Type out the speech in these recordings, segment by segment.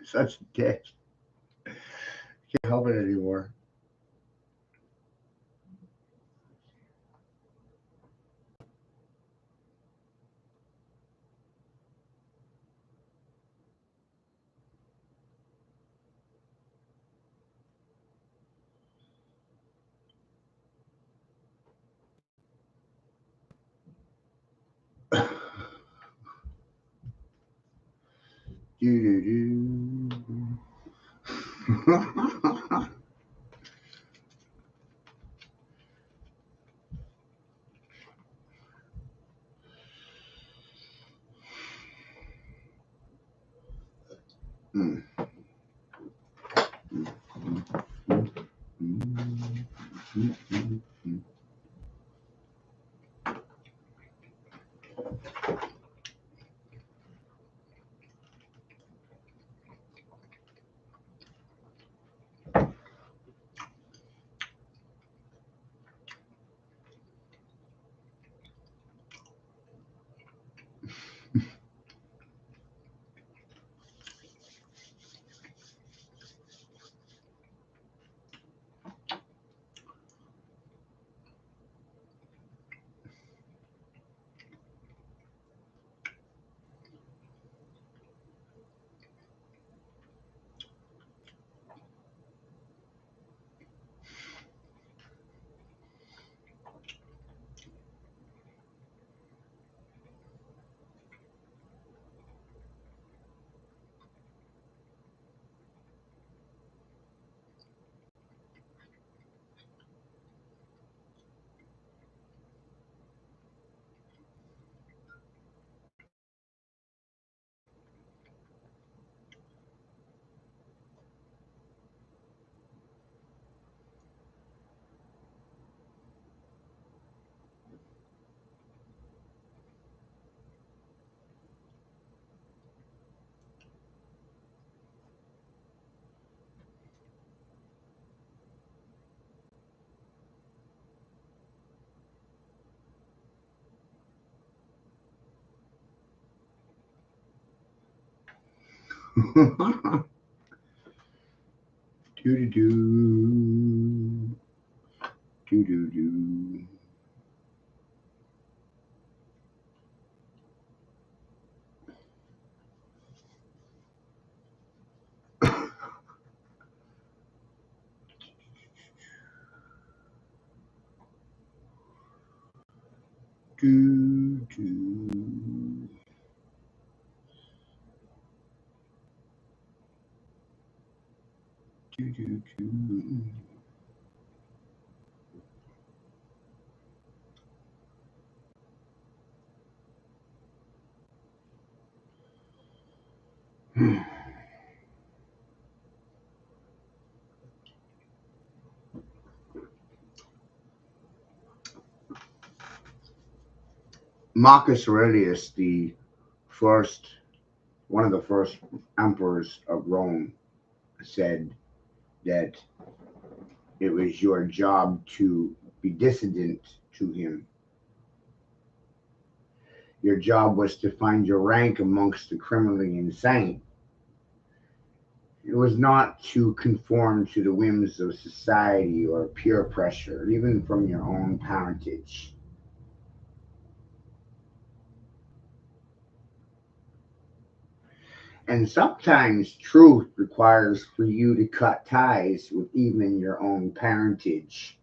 Such a dick. Can't help it anymore. Do do do. Mm, mm, mm, mm, mm, mm, mm. Do do do. Do do do. Do do. Do do do. Marcus Aurelius, the first, one of the first emperors of Rome, said that it was your job to be dissident to him. Your job was to find your rank amongst the criminally insane. It was not to conform to the whims of society or peer pressure, even from your own parentage. And sometimes truth requires for you to cut ties with even your own parentage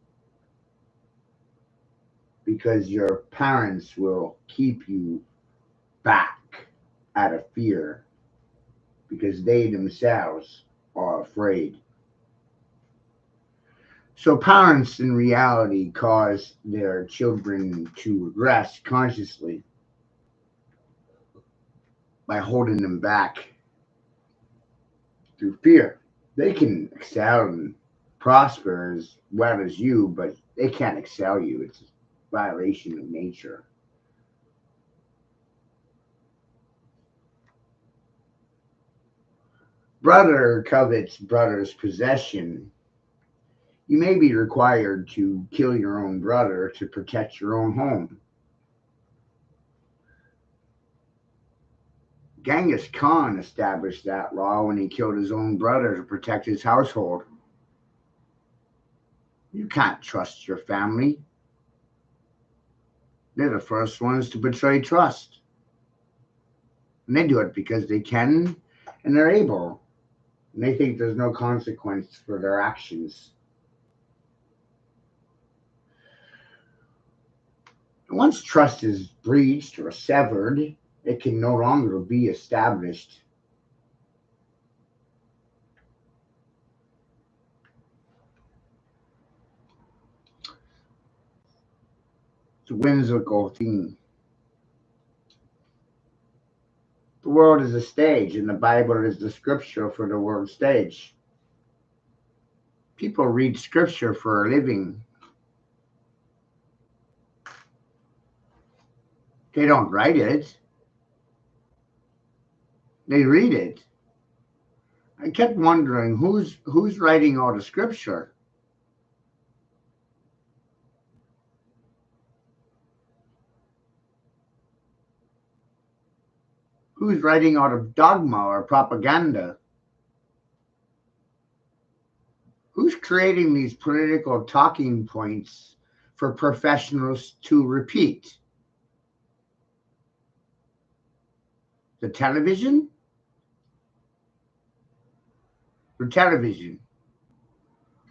because your parents will keep you back out of fear because they themselves are afraid. So, parents in reality cause their children to regress consciously by holding them back through fear. They can excel and prosper as well as you, but they can't excel you. It's a violation of nature. Brother covets brother's possession. You may be required to kill your own brother to protect your own home. Genghis Khan established that law when he killed his own brother to protect his household. You can't trust your family. They're the first ones to betray trust. And they do it because they can and they're able. And they think there's no consequence for their actions. Once trust is breached or severed, it can no longer be established. It's a whimsical theme. The world is a stage, and the Bible is the scripture for the world stage. People read scripture for a living. They don't write it, they read it. I kept wondering who's writing all the scripture? Who's writing all the dogma or propaganda? Who's creating these political talking points for professionals to repeat? The television? The television.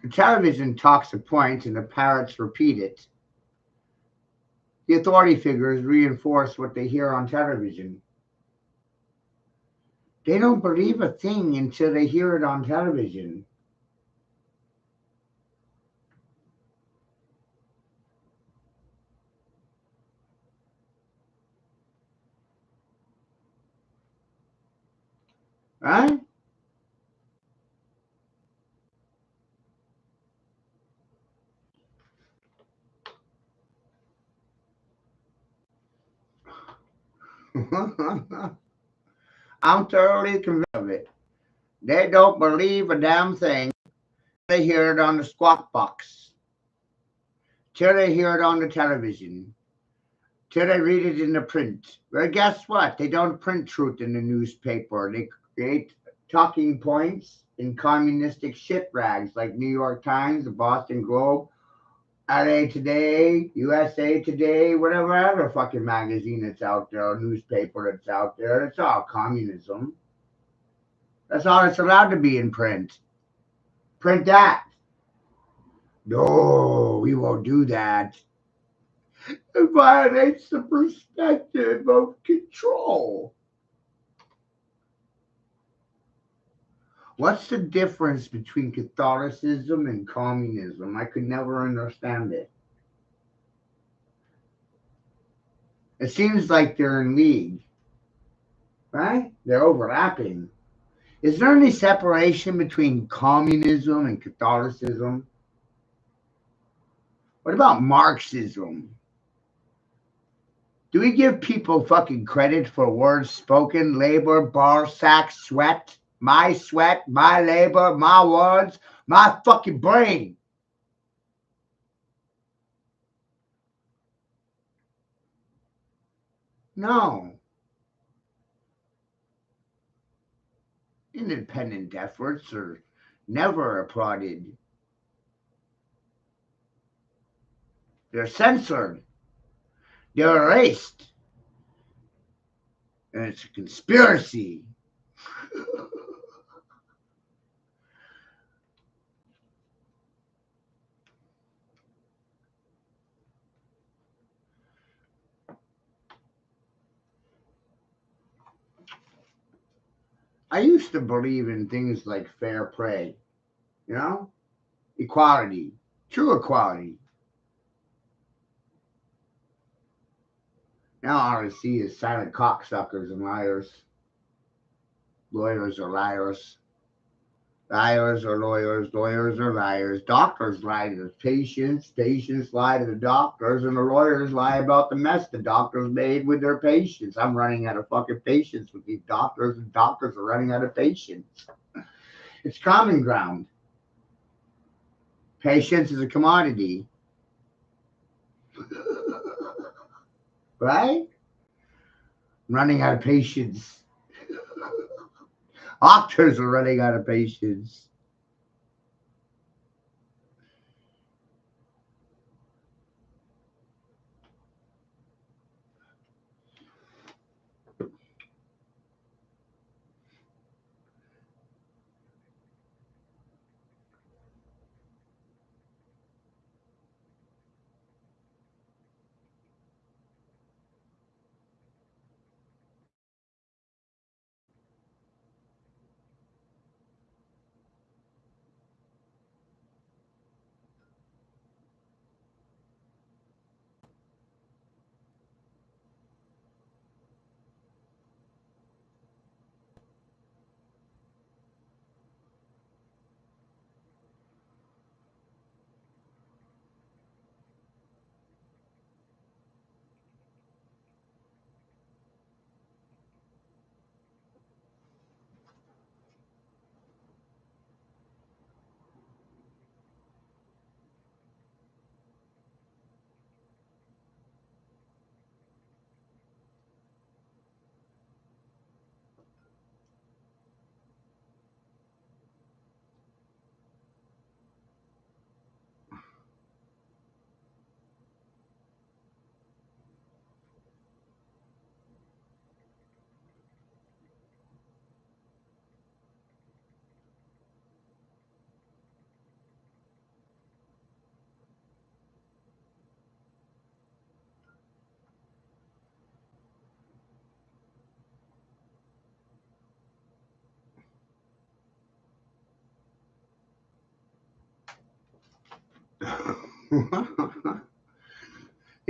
The television talks a point and the parrots repeat it. The authority figures reinforce what they hear on television. They don't believe a thing until they hear it on television. Right? I'm thoroughly convinced of it. They don't believe a damn thing. They hear it on the squawk box. Till they hear it on the television. Till they read it in the print. Well, guess what? They don't print truth in the newspaper. They create talking points in communistic shit rags like New York Times, the Boston Globe, LA Today, USA Today, whatever other fucking magazine that's out there, or newspaper that's out there. It's all communism. That's all it's allowed to be in print. Print that. No, we won't do that. It violates the perspective of control. What's the difference between Catholicism and communism? I could never understand it. It seems like they're in league, right? They're overlapping. Is there any separation between communism and Catholicism? What about Marxism? Do we give people fucking credit for words spoken, labor, bar, sack, sweat, my labor, my words, my fucking brain? No. Independent efforts are never applauded. They're censored. They're erased. And it's a conspiracy. I used to believe in things like fair play, you know, equality, true equality. Now all I see is silent cocksuckers and liars. Lawyers are liars. Liars are lawyers. Lawyers are liars. Doctors lie to the patients. Patients lie to the doctors. And the lawyers lie about the mess the doctors made with their patients. I'm running out of fucking patience with these doctors, and doctors are running out of patience. It's common ground. Patience is a commodity. Right? Running out of patience. Doctors are running out of patience.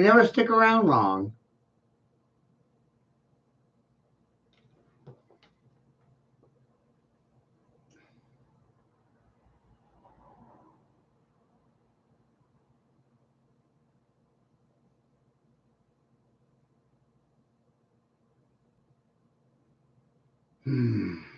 You never stick around long. Hmm.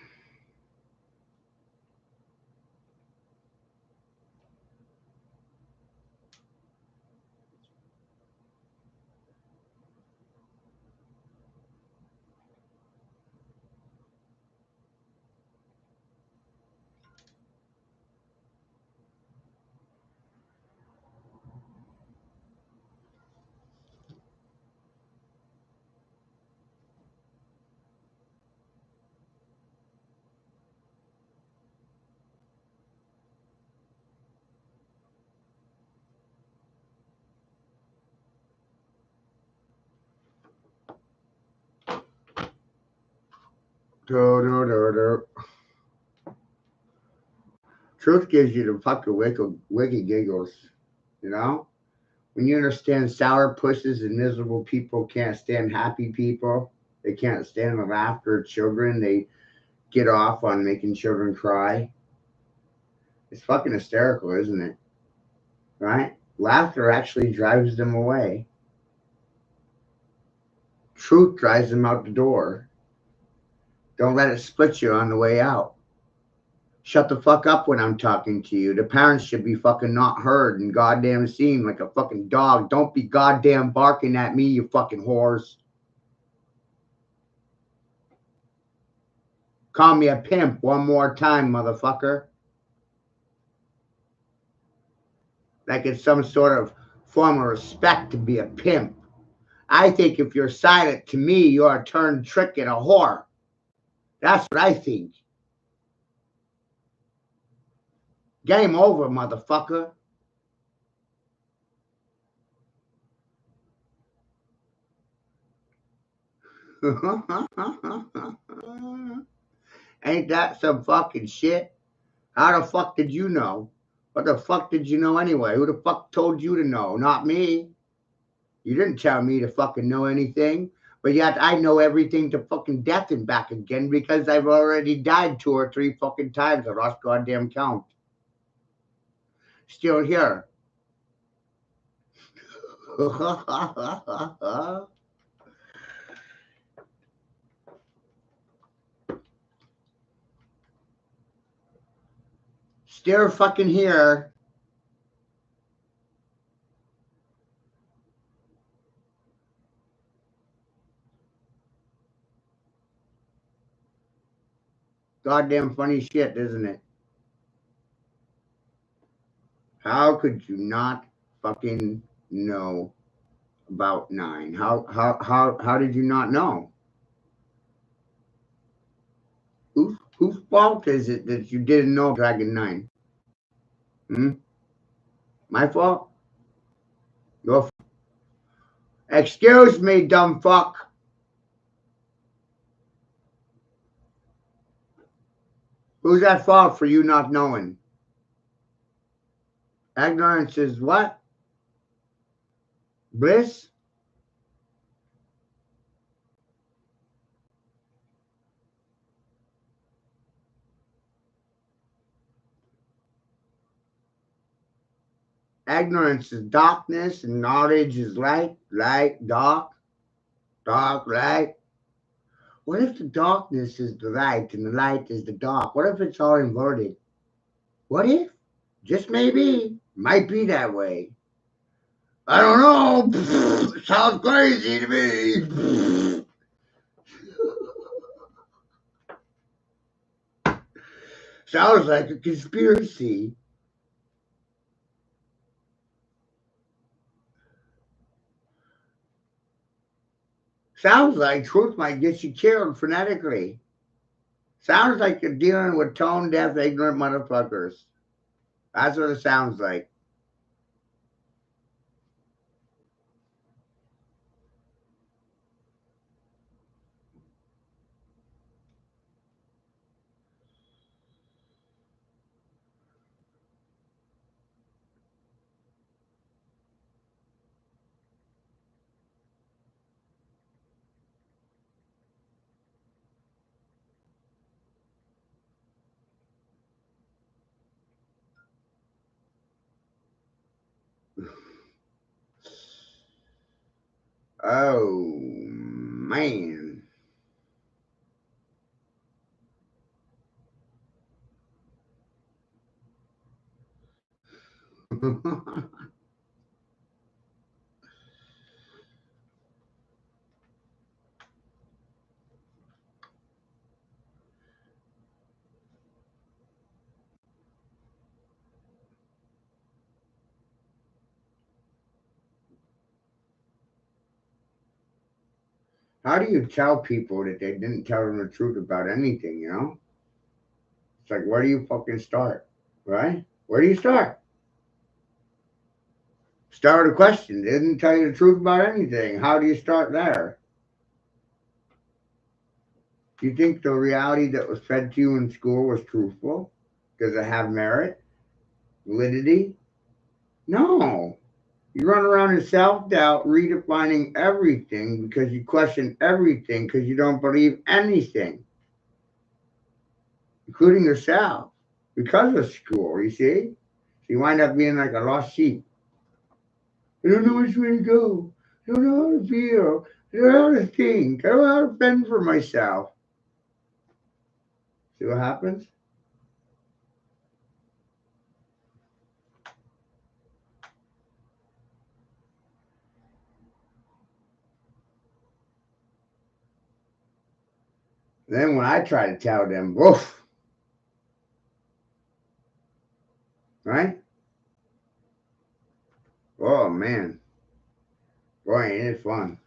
Dur, dur, dur, dur. Truth gives you the fucking wicked giggles, you know? When you understand sour pusses and miserable people can't stand happy people, they can't stand the laughter of children, they get off on making children cry. It's fucking hysterical, isn't it? Right? Laughter actually drives them away. Truth drives them out the door. Don't let it split you on the way out. Shut the fuck up when I'm talking to you. The parents should be fucking not heard and goddamn seen like a fucking dog. Don't be goddamn barking at me, you fucking whores. Call me a pimp one more time, motherfucker. Like it's some sort of form of respect to be a pimp. I think if you're silent to me, you're a turned trick and a whore. That's what I think. Game over, motherfucker. Ain't that some fucking shit? How the fuck did you know? What the fuck did you know anyway? Who the fuck told you to know? Not me. You didn't tell me to fucking know anything. But yet I know everything to fucking death and back again because I've already died 2 or 3 fucking times. I lost goddamn count. Still here. Still fucking here. goddamn funny shit, isn't it? How could you not fucking know about 9? How did you not know? Whose fault is it that you didn't know Dragon 9? Hmm? My fault? Your Excuse me, dumb fuck. Who's at fault for you not knowing? Ignorance is what? Bliss? Ignorance is darkness and knowledge is light. Light, dark, dark, light. What if the darkness is the light and the light is the dark? What if it's all inverted? What if? Just maybe. Might be that way. I don't know. Sounds crazy to me. Sounds like a conspiracy. Sounds like truth might get you killed phonetically. Sounds like you're dealing with tone deaf, ignorant motherfuckers. That's what it sounds like. Oh, man. How do you tell people that they didn't tell them the truth about anything, you know? It's like, where do you fucking start, right? Where do you start? Start with a question. They didn't tell you the truth about anything. How do you start there? Do you think the reality that was fed to you in school was truthful? Does it have merit? Validity? No. You run around in self doubt, redefining everything because you question everything because you don't believe anything, including yourself, because of school, you see? So you wind up being like a lost sheep. I don't know which way to go. I don't know how to feel. I don't know how to think. I don't know how to fend for myself. See what happens? Then when I try to tell them, woof, right? Oh man, boy, ain't it fun.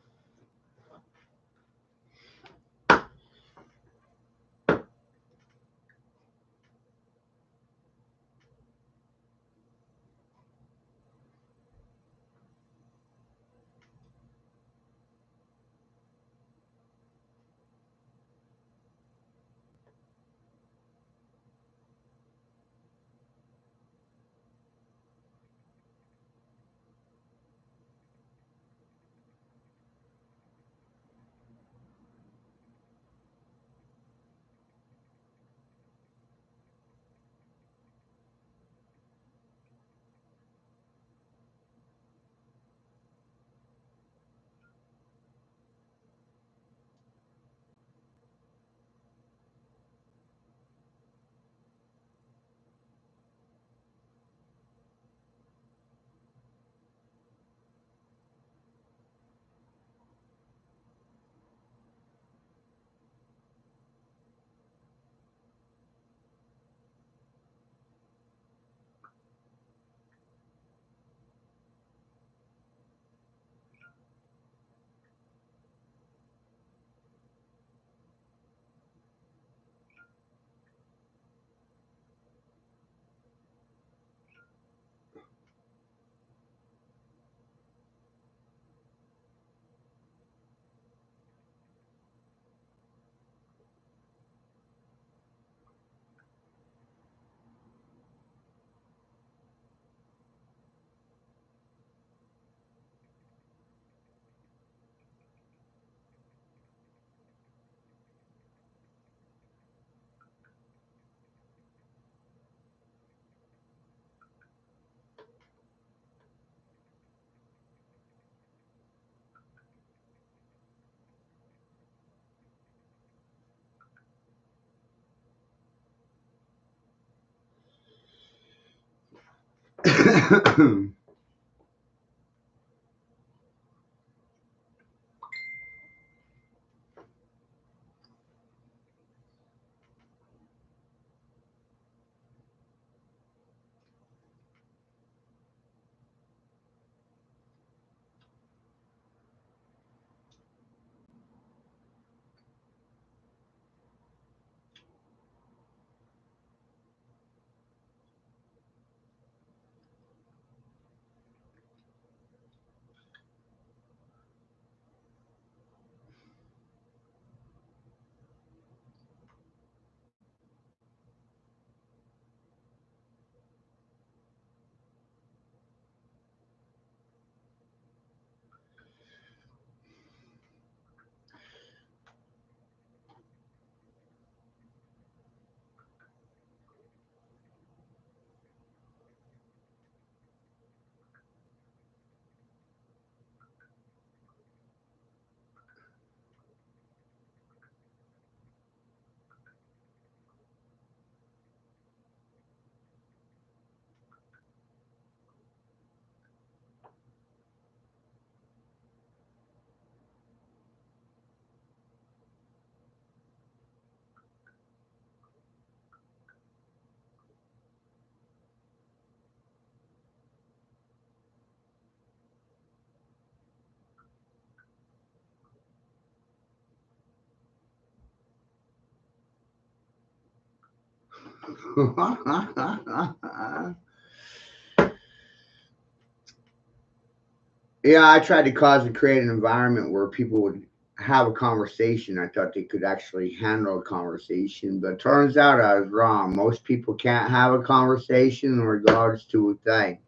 Yeah, I tried to cause and create an environment where people would have a conversation. I thought they could actually handle a conversation, but turns out I was wrong. Most people can't have a conversation in regards to a thing.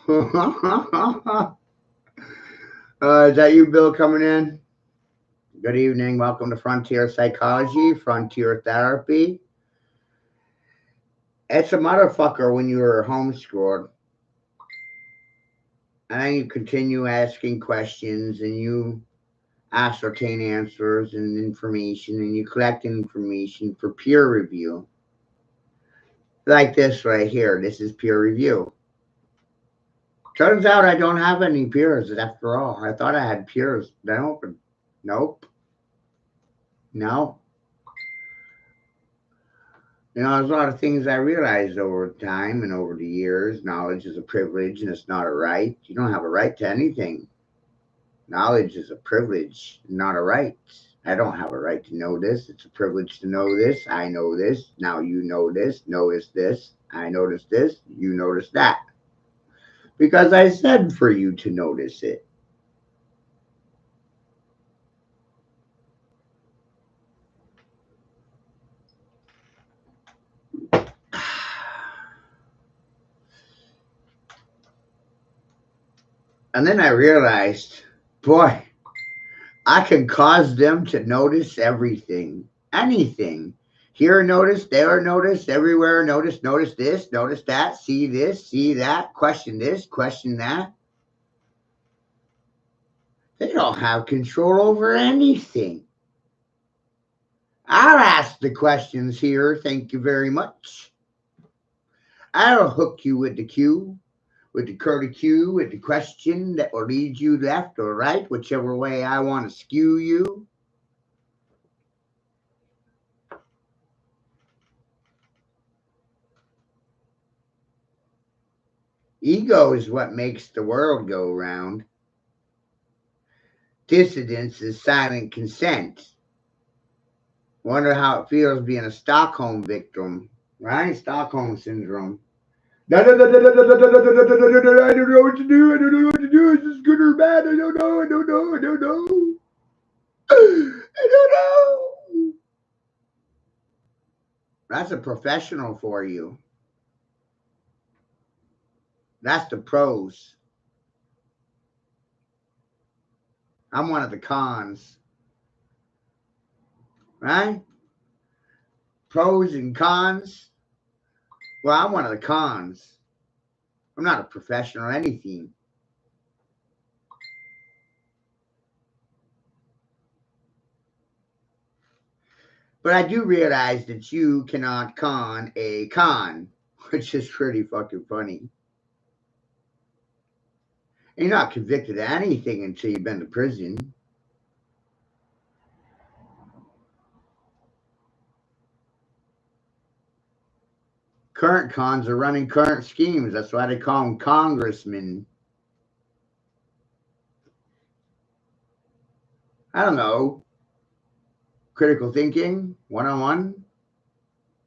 Is that you, Bill, coming in? Good evening. Welcome to Frontier Psychology, Frontier Therapy. It's a motherfucker when you were homeschooled and then you continue asking questions and you ascertain answers and information and you collect information for peer review. Like this right here. This is peer review. Turns out I don't have any peers after all. I thought I had peers. Nope. Nope. No. There's a lot of things I realized over time and over the years. Knowledge is a privilege and it's not a right. You don't have a right to anything. Knowledge is a privilege, not a right. I don't have a right to know this. It's a privilege to know this. I know this. Now you know this. Notice this. I notice this. You notice that. Because I said for you to notice it. And then I realized, boy, I can cause them to notice everything, anything. Here, notice, there, notice, everywhere, notice this, see that, question this, question that. They don't have control over anything. I'll ask the questions here, thank you very much. I'll hook you with the cue, with the curly cue, with the question that will lead you left or right, whichever way I want to skew you. Ego is what makes the world go round. Dissidence is silent consent. Wonder how it feels being a Stockholm victim, right? Stockholm syndrome. I don't know what to do. I don't know what to do. Is this good or bad? I don't know. I don't know. I don't know. I don't know. That's a professional for you. That's the pros. I'm one of the cons, right? Pros and cons. Well, I'm one of the cons. I'm not a professional or anything. But I do realize that you cannot con a con, which is pretty fucking funny. You're not convicted of anything until you've been to prison. Current cons are running current schemes. That's why they call them congressmen. I don't know. Critical thinking, 101.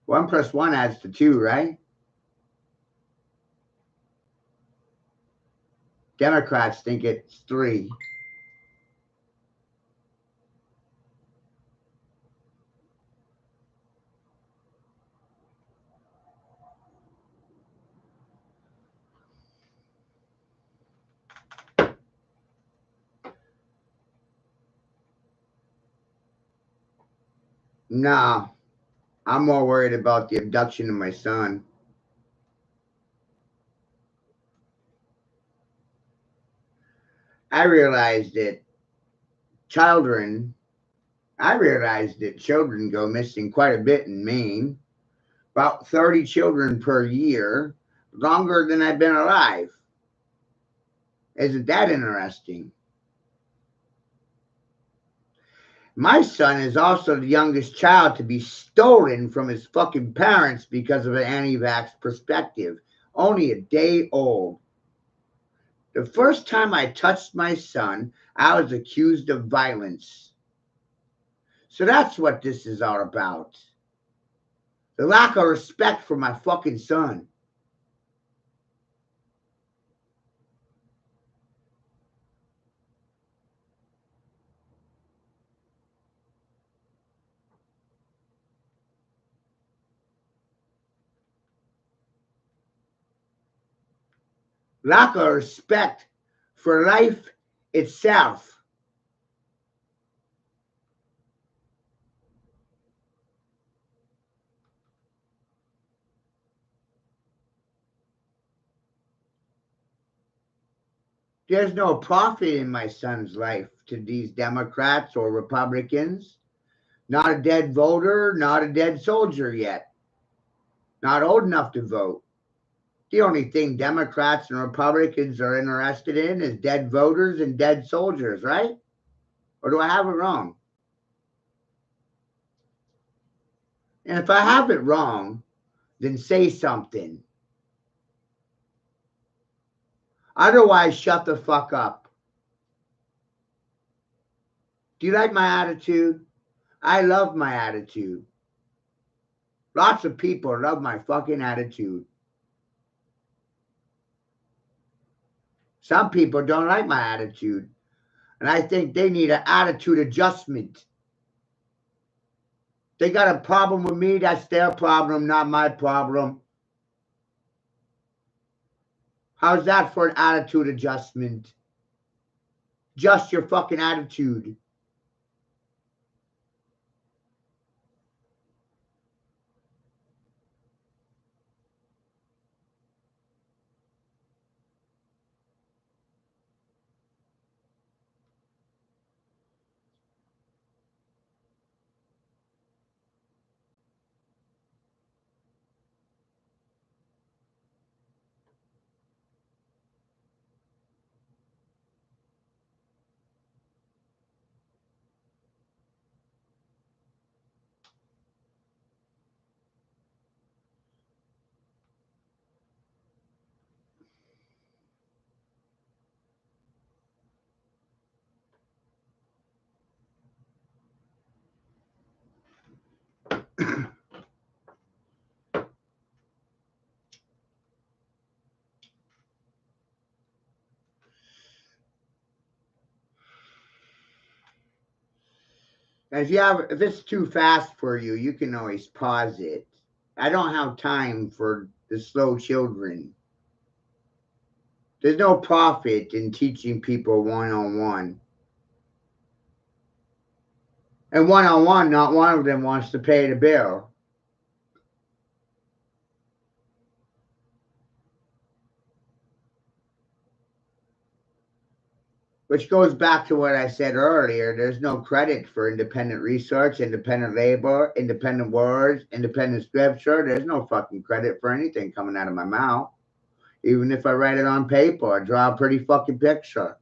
1 plus 1 adds to 2, right? Democrats think it's 3. Nah, I'm more worried about the abduction of my son. I realized that children, I realized that children go missing quite a bit in Maine. About 30 children per year, longer than I've been alive. Isn't that interesting? My son is also the youngest child to be stolen from his fucking parents because of an anti vax perspective. Only a day old. The first time I touched my son, I was accused of violence. So that's what this is all about. The lack of respect for my fucking son. Lack of respect for life itself. There's no profit in my son's life to these Democrats or Republicans. Not a dead voter, not a dead soldier yet. Not old enough to vote. The only thing Democrats and Republicans are interested in is dead voters and dead soldiers, right? Or do I have it wrong? And if I have it wrong, then say something. Otherwise, shut the fuck up. Do you like my attitude? I love my attitude. Lots of people love my fucking attitude. Some people don't like my attitude. And I think they need an attitude adjustment. They got a problem with me, that's their problem, not my problem. How's that for an attitude adjustment? Just your fucking attitude. If it's too fast for you, you can always pause it. I don't have time for the slow children. There's no profit in teaching people one-on-one. And one-on-one, not one of them wants to pay the bill. Which goes back to what I said earlier. There's no credit for independent research, independent labor, independent words, independent scripture. There's no fucking credit for anything coming out of my mouth. Even if I write it on paper or draw a pretty fucking picture.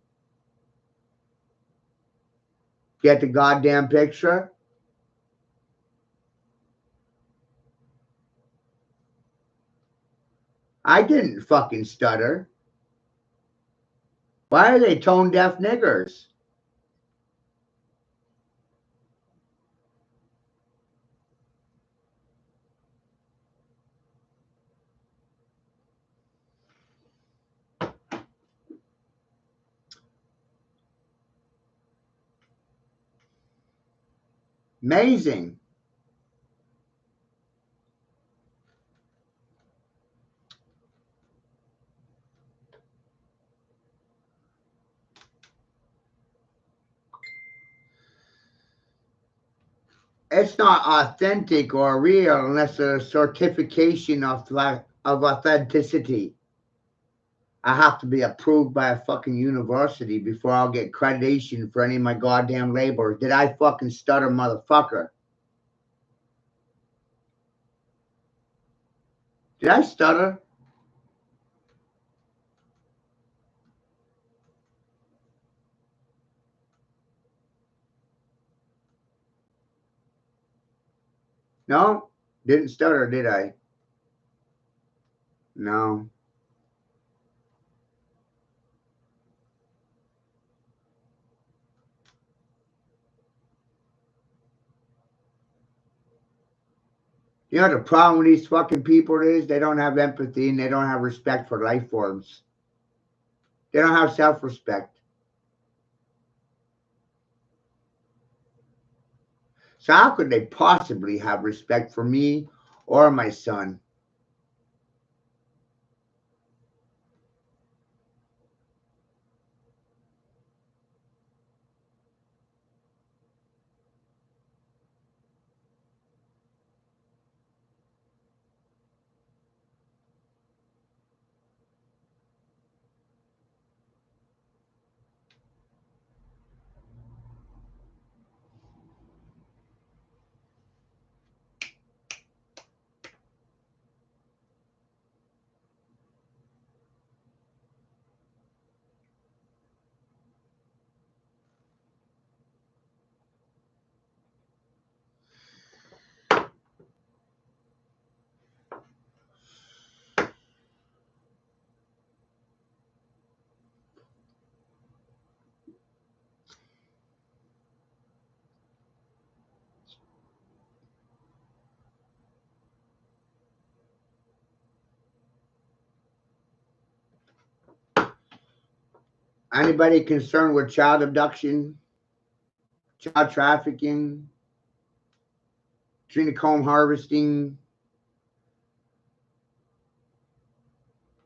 Get the goddamn picture? I didn't fucking stutter. Why are they tone deaf niggers? Amazing. It's not authentic or real unless there's a certification of authenticity. I have to be approved by a fucking university before I'll get accreditation for any of my goddamn labor. Did I fucking stutter, motherfucker? Did I stutter? No? Didn't stutter, did I? No. You know what the problem with these fucking people is? They don't have empathy and they don't have respect for life forms. They don't have self-respect. So how could they possibly have respect for me or my son? Anybody concerned with child abduction, child trafficking, adrenochrome harvesting?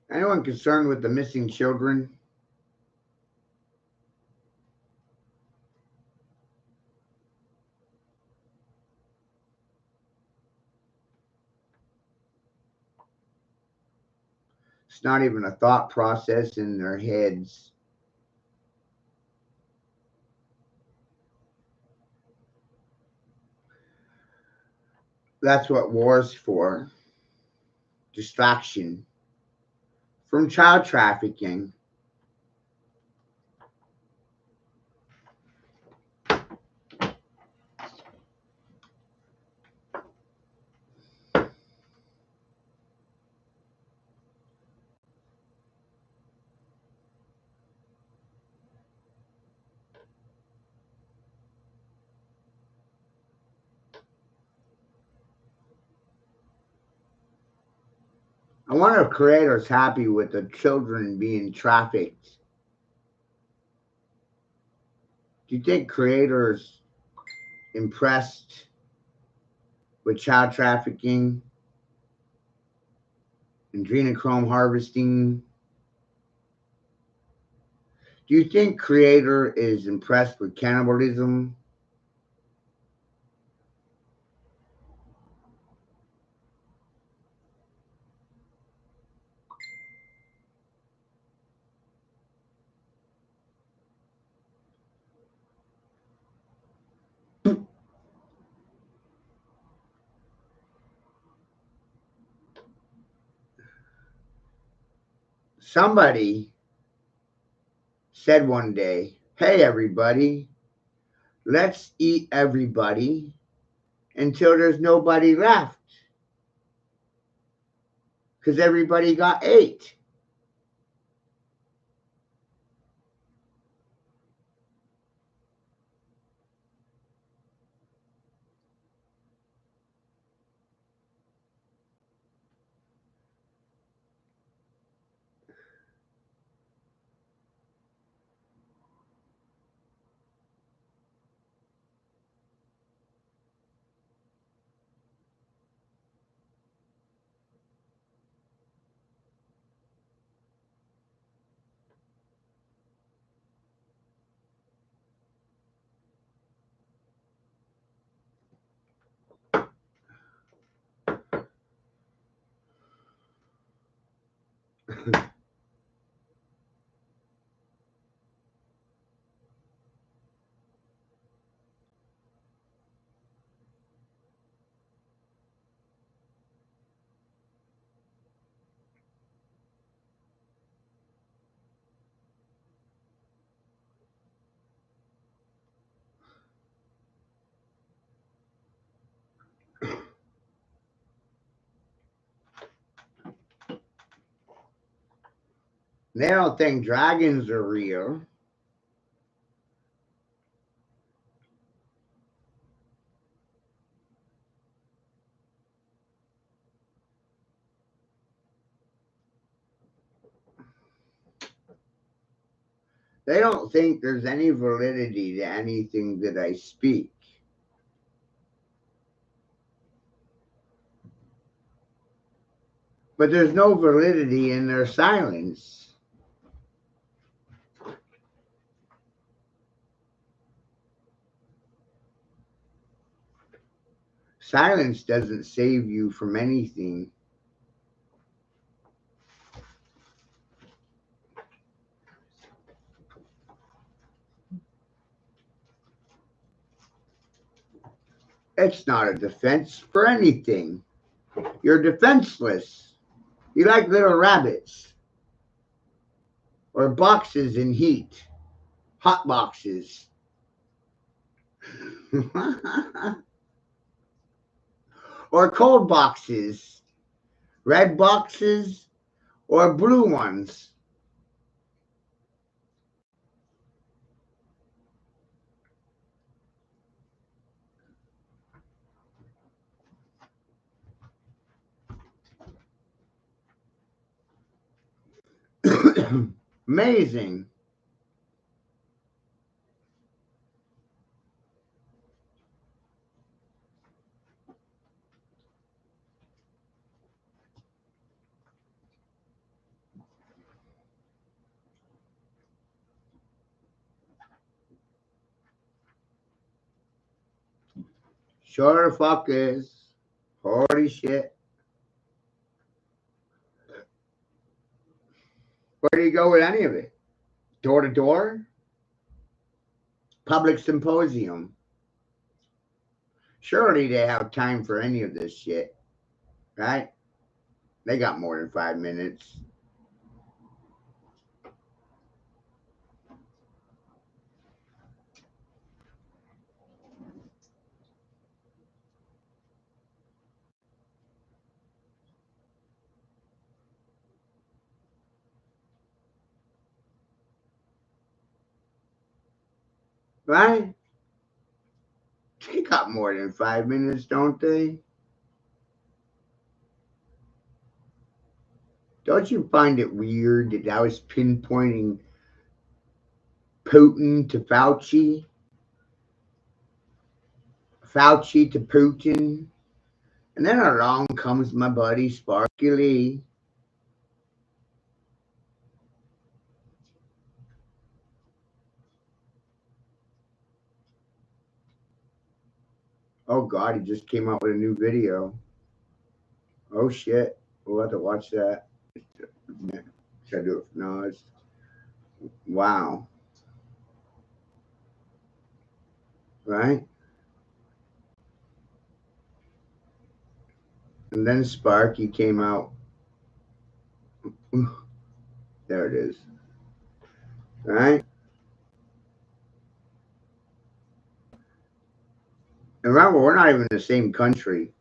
Anyone concerned with the missing children? It's not even a thought process in their heads. That's what war's for. Distraction from child trafficking. I wonder if creators happy with the children being trafficked. Do you think creators impressed with child trafficking, adrenochrome harvesting? Do you think Creator is impressed with cannibalism? Somebody said one day, "Hey, everybody, let's eat everybody until there's nobody left because everybody got ate." They don't think dragons are real. They don't think there's any validity to anything that I speak. But there's no validity in their silence. Silence doesn't save you from anything. It's not a defense for anything. You're defenseless. You like little rabbits or boxes in heat, hot boxes. Or cold boxes, red boxes or blue ones. Amazing. Sure the fuck is. Holy shit. Where do you go with any of it? Door to door? Public symposium? Surely they have time for any of this shit, right? They got more than 5 minutes. Right? They got more than 5 minutes, don't they? Don't you find it weird that I was pinpointing Putin to Fauci? Fauci to Putin. And then along comes my buddy Sparky Lee. Oh God, he just came out with a new video. Oh shit, we'll have to watch that. Should I do it? No, it's wow. Right? And then Sparky came out. There it is. Right? And remember, we're not even in the same country.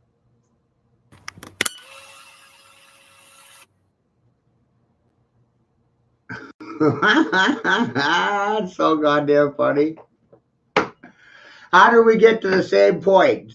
It's so goddamn funny. How do we get to the same point?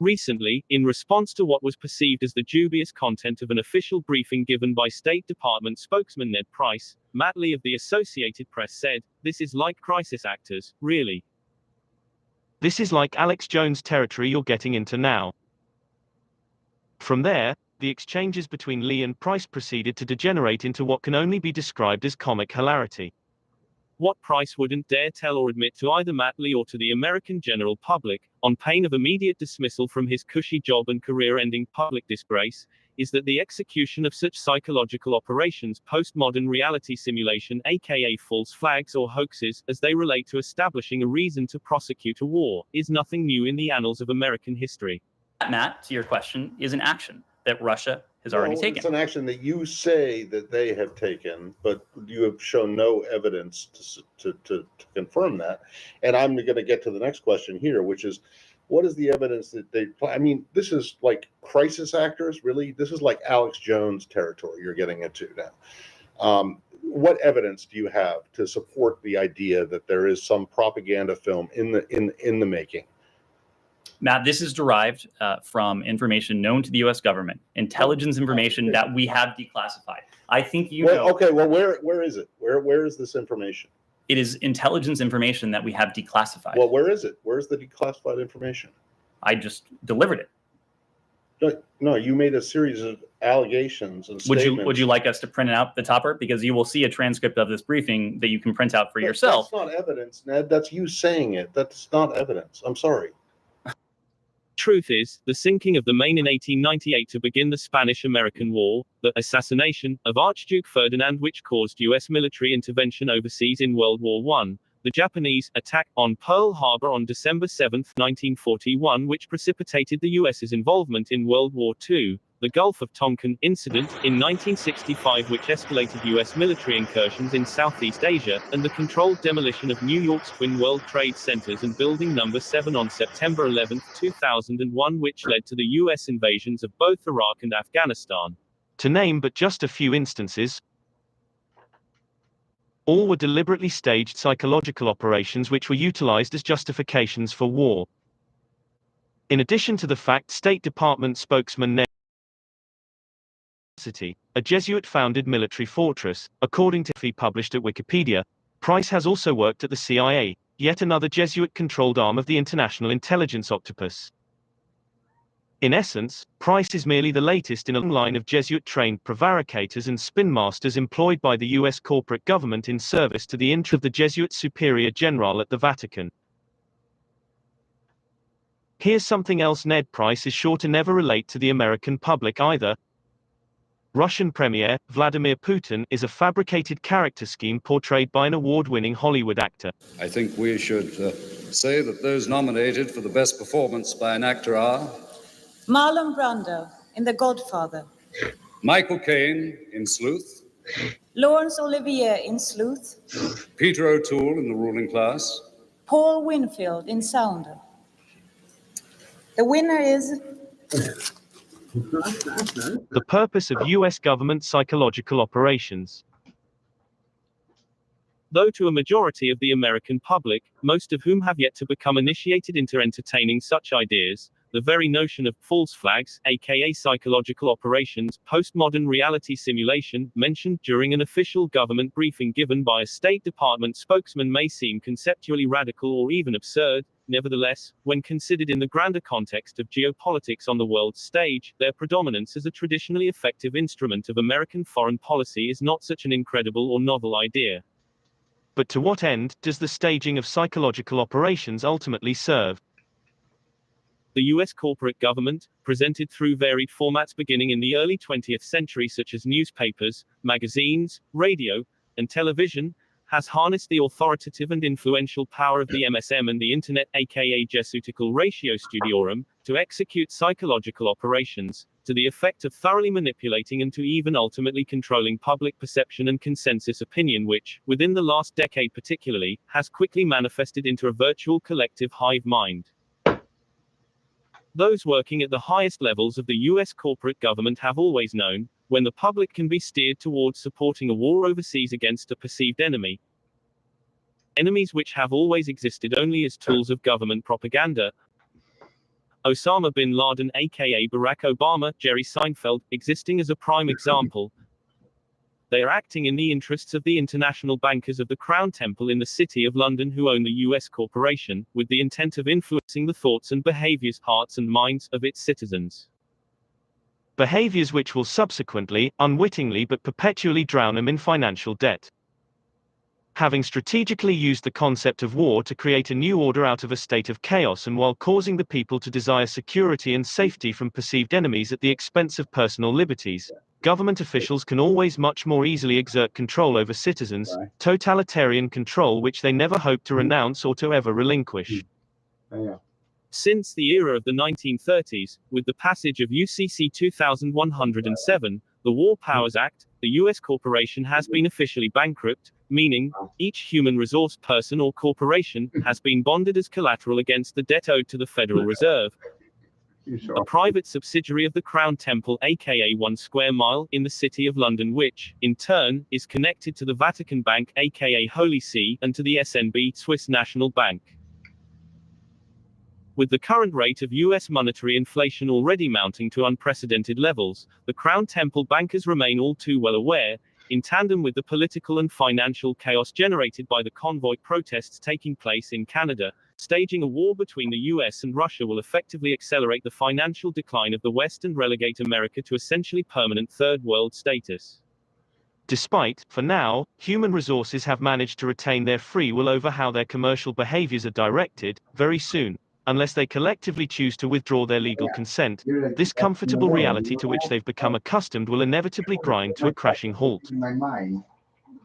Recently, in response to what was perceived as the dubious content of an official briefing given by State Department spokesman Ned Price, Matt Lee of the Associated Press said, "This is like crisis actors, really. This is like Alex Jones territory you're getting into now." From there, the exchanges between Lee and Price proceeded to degenerate into what can only be described as comic hilarity. What Price wouldn't dare tell or admit to either Matt Lee or to the American general public, on pain of immediate dismissal from his cushy job and career-ending public disgrace, is that the execution of such psychological operations, postmodern reality simulation aka false flags or hoaxes, as they relate to establishing a reason to prosecute a war, is nothing new in the annals of American history. Matt, to your question, is an action that Russia has already taken. It's an action that you say that they have taken, but you have shown no evidence to confirm that. And I'm going to get to the next question here, which is, what is the evidence that they play? I mean, this is like crisis actors, really. This is like Alex Jones territory you're getting into now. What evidence do you have to support the idea that there is some propaganda film in the making? Matt, this is derived from information known to the U.S. government, intelligence information that we have declassified. I think you know. Okay, well, where is it? Where is this information? It is intelligence information that we have declassified. Well, where is it? Where's the declassified information? I just delivered it. No, you made a series of allegations and statements. Would you like us to print out the topper? Because you will see a transcript of this briefing that you can print out for yourself. That's not evidence, Ned. That's you saying it. That's not evidence. I'm sorry. Truth is, the sinking of the Maine in 1898 to begin the Spanish-American War, the assassination of Archduke Ferdinand which caused U.S. military intervention overseas in World War I, the Japanese attack on Pearl Harbor on December 7, 1941 which precipitated the U.S.'s involvement in World War II, the Gulf of Tonkin incident in 1965 which escalated U.S. military incursions in Southeast Asia, and the controlled demolition of New York's Twin World Trade Centers and Building No. 7 on September 11, 2001 which led to the U.S. invasions of both Iraq and Afghanistan. To name but just a few instances, all were deliberately staged psychological operations which were utilized as justifications for war. In addition to the fact State Department spokesman Ned a Jesuit-founded military fortress, according to FE published at Wikipedia, Price has also worked at the CIA, yet another Jesuit-controlled arm of the international intelligence octopus. In essence, Price is merely the latest in a long line of Jesuit-trained prevaricators and spin masters employed by the U.S. corporate government in service to the interest of the Jesuit Superior General at the Vatican. Here's something else Ned Price is sure to never relate to the American public either. Russian Premier Vladimir Putin is a fabricated character scheme portrayed by an award-winning Hollywood actor. I think we should say that those nominated for the best performance by an actor are Marlon Brando in The Godfather, Michael Caine in Sleuth, Laurence Olivier in Sleuth, Peter O'Toole in The Ruling Class, Paul Winfield in Sounder. The winner is... The purpose of U.S. government psychological operations. Though to a majority of the American public, most of whom have yet to become initiated into entertaining such ideas, the very notion of false flags, aka psychological operations, postmodern reality simulation, mentioned during an official government briefing given by a State Department spokesman may seem conceptually radical or even absurd. Nevertheless, when considered in the grander context of geopolitics on the world stage, their predominance as a traditionally effective instrument of American foreign policy is not such an incredible or novel idea. But to what end does the staging of psychological operations ultimately serve? The U.S. corporate government, presented through varied formats beginning in the early 20th century such as newspapers, magazines, radio, and television, has harnessed the authoritative and influential power of the MSM and the Internet, aka Jesuitical Ratio Studiorum, to execute psychological operations, to the effect of thoroughly manipulating and to even ultimately controlling public perception and consensus opinion which, within the last decade particularly, has quickly manifested into a virtual collective hive mind. Those working at the highest levels of the U.S. corporate government have always known, when the public can be steered towards supporting a war overseas against a perceived enemy, enemies which have always existed only as tools of government propaganda, Osama bin Laden aka Barack Obama, Jerry Seinfeld, existing as a prime example. They are acting in the interests of the international bankers of the Crown Temple in the City of London who own the US corporation, with the intent of influencing the thoughts and behaviors, hearts and minds, of its citizens. Behaviors which will subsequently, unwittingly but perpetually drown them in financial debt. Having strategically used the concept of war to create a new order out of a state of chaos and while causing the people to desire security and safety from perceived enemies at the expense of personal liberties, government officials can always much more easily exert control over citizens, totalitarian control which they never hope to renounce or to ever relinquish. Since the era of the 1930s, with the passage of UCC 2107, the War Powers Act, the U.S. corporation has been officially bankrupt, meaning, each human resource person or corporation has been bonded as collateral against the debt owed to the Federal Reserve, a private subsidiary of the Crown Temple aka 1 Square Mile, in the City of London which, in turn, is connected to the Vatican Bank aka Holy See and to the SNB Swiss National Bank. With the current rate of U.S. monetary inflation already mounting to unprecedented levels, the Crown Temple bankers remain all too well aware, in tandem with the political and financial chaos generated by the convoy protests taking place in Canada, staging a war between the US and Russia will effectively accelerate the financial decline of the West and relegate America to essentially permanent third world status. Despite, for now, human resources have managed to retain their free will over how their commercial behaviors are directed, very soon, unless they collectively choose to withdraw their legal consent, this comfortable reality to which they've become accustomed will inevitably grind to a crashing halt.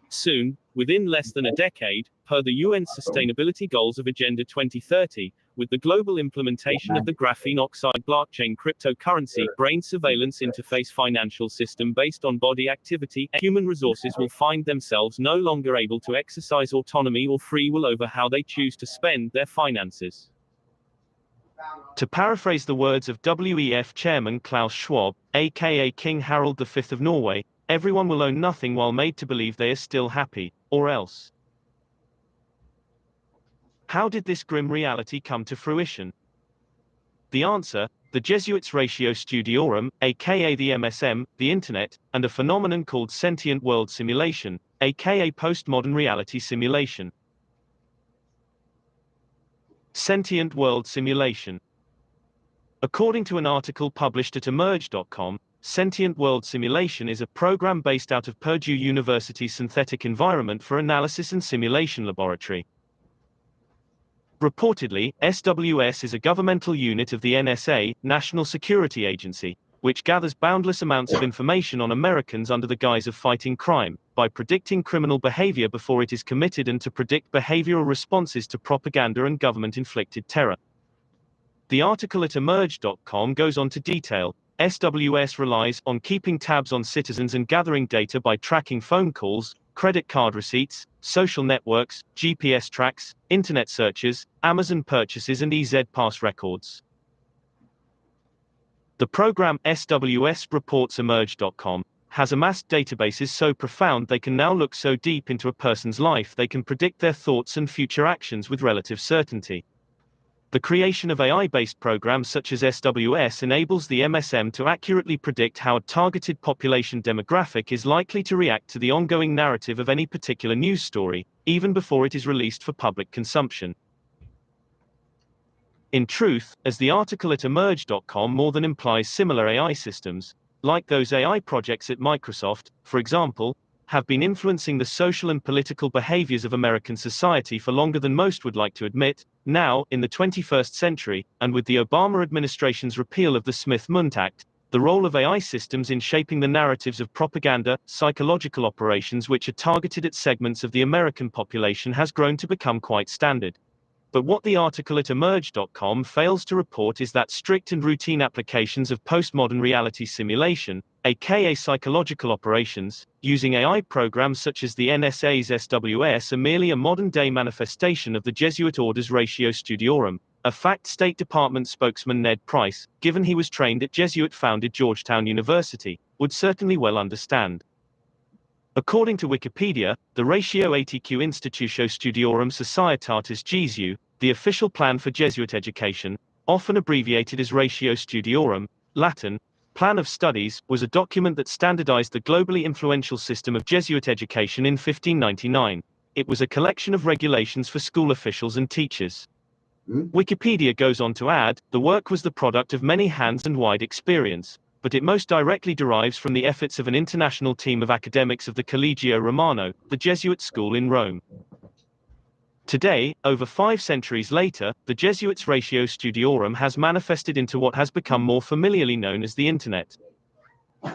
Soon, within less than a decade, per the UN Sustainability Goals of Agenda 2030, with the global implementation of the graphene oxide blockchain cryptocurrency brain surveillance interface financial system based on body activity, human resources will find themselves no longer able to exercise autonomy or free will over how they choose to spend their finances. To paraphrase the words of WEF chairman Klaus Schwab, aka King Harald V of Norway, everyone will own nothing while made to believe they are still happy, or else. How did this grim reality come to fruition? The answer, the Jesuits' Ratio Studiorum, aka the MSM, the Internet, and a phenomenon called sentient world simulation, aka postmodern reality simulation. Sentient world simulation. According to an article published at emerge.com, Sentient World Simulation is a program based out of Purdue University's Synthetic Environment for Analysis and Simulation Laboratory. Reportedly, SWS is a governmental unit of the NSA, National Security Agency, which gathers boundless amounts of information on Americans under the guise of fighting crime, by predicting criminal behavior before it is committed and to predict behavioral responses to propaganda and government-inflicted terror. The article at emerge.com goes on to detail, SWS relies on keeping tabs on citizens and gathering data by tracking phone calls, credit card receipts, social networks, GPS tracks, internet searches, Amazon purchases and EZ-Pass records. The program SWS reports emerge.com has amassed databases so profound they can now look so deep into a person's life they can predict their thoughts and future actions with relative certainty. The creation of AI-based programs such as SWS enables the MSM to accurately predict how a targeted population demographic is likely to react to the ongoing narrative of any particular news story, even before it is released for public consumption. In truth, as the article at emerge.com more than implies, similar AI systems, like those AI projects at Microsoft, for example, have been influencing the social and political behaviors of American society for longer than most would like to admit. Now, in the 21st century, and with the Obama administration's repeal of the Smith-Mundt Act, the role of AI systems in shaping the narratives of propaganda, psychological operations which are targeted at segments of the American population has grown to become quite standard. But what the article at emerge.com fails to report is that strict and routine applications of postmodern reality simulation, aka psychological operations, using AI programs such as the NSA's SWS are merely a modern-day manifestation of the Jesuit order's Ratio Studiorum, a fact State Department spokesman Ned Price, given he was trained at Jesuit-founded Georgetown University, would certainly well understand. According to Wikipedia, the Ratio ATQ Institutio Studiorum Societatis Jesu, the official plan for Jesuit education, often abbreviated as Ratio Studiorum, Latin, Plan of Studies, was a document that standardized the globally influential system of Jesuit education in 1599. It was a collection of regulations for school officials and teachers. Wikipedia goes on to add, the work was the product of many hands and wide experience, but it most directly derives from the efforts of an international team of academics of the Collegio Romano, the Jesuit school in Rome. Today, over 5 centuries later, the Jesuits' Ratio Studiorum has manifested into what has become more familiarly known as the Internet.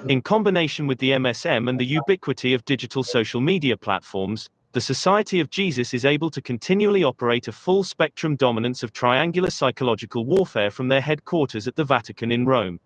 In combination with the MSM and the ubiquity of digital social media platforms, the Society of Jesus is able to continually operate a full-spectrum dominance of triangular psychological warfare from their headquarters at the Vatican in Rome.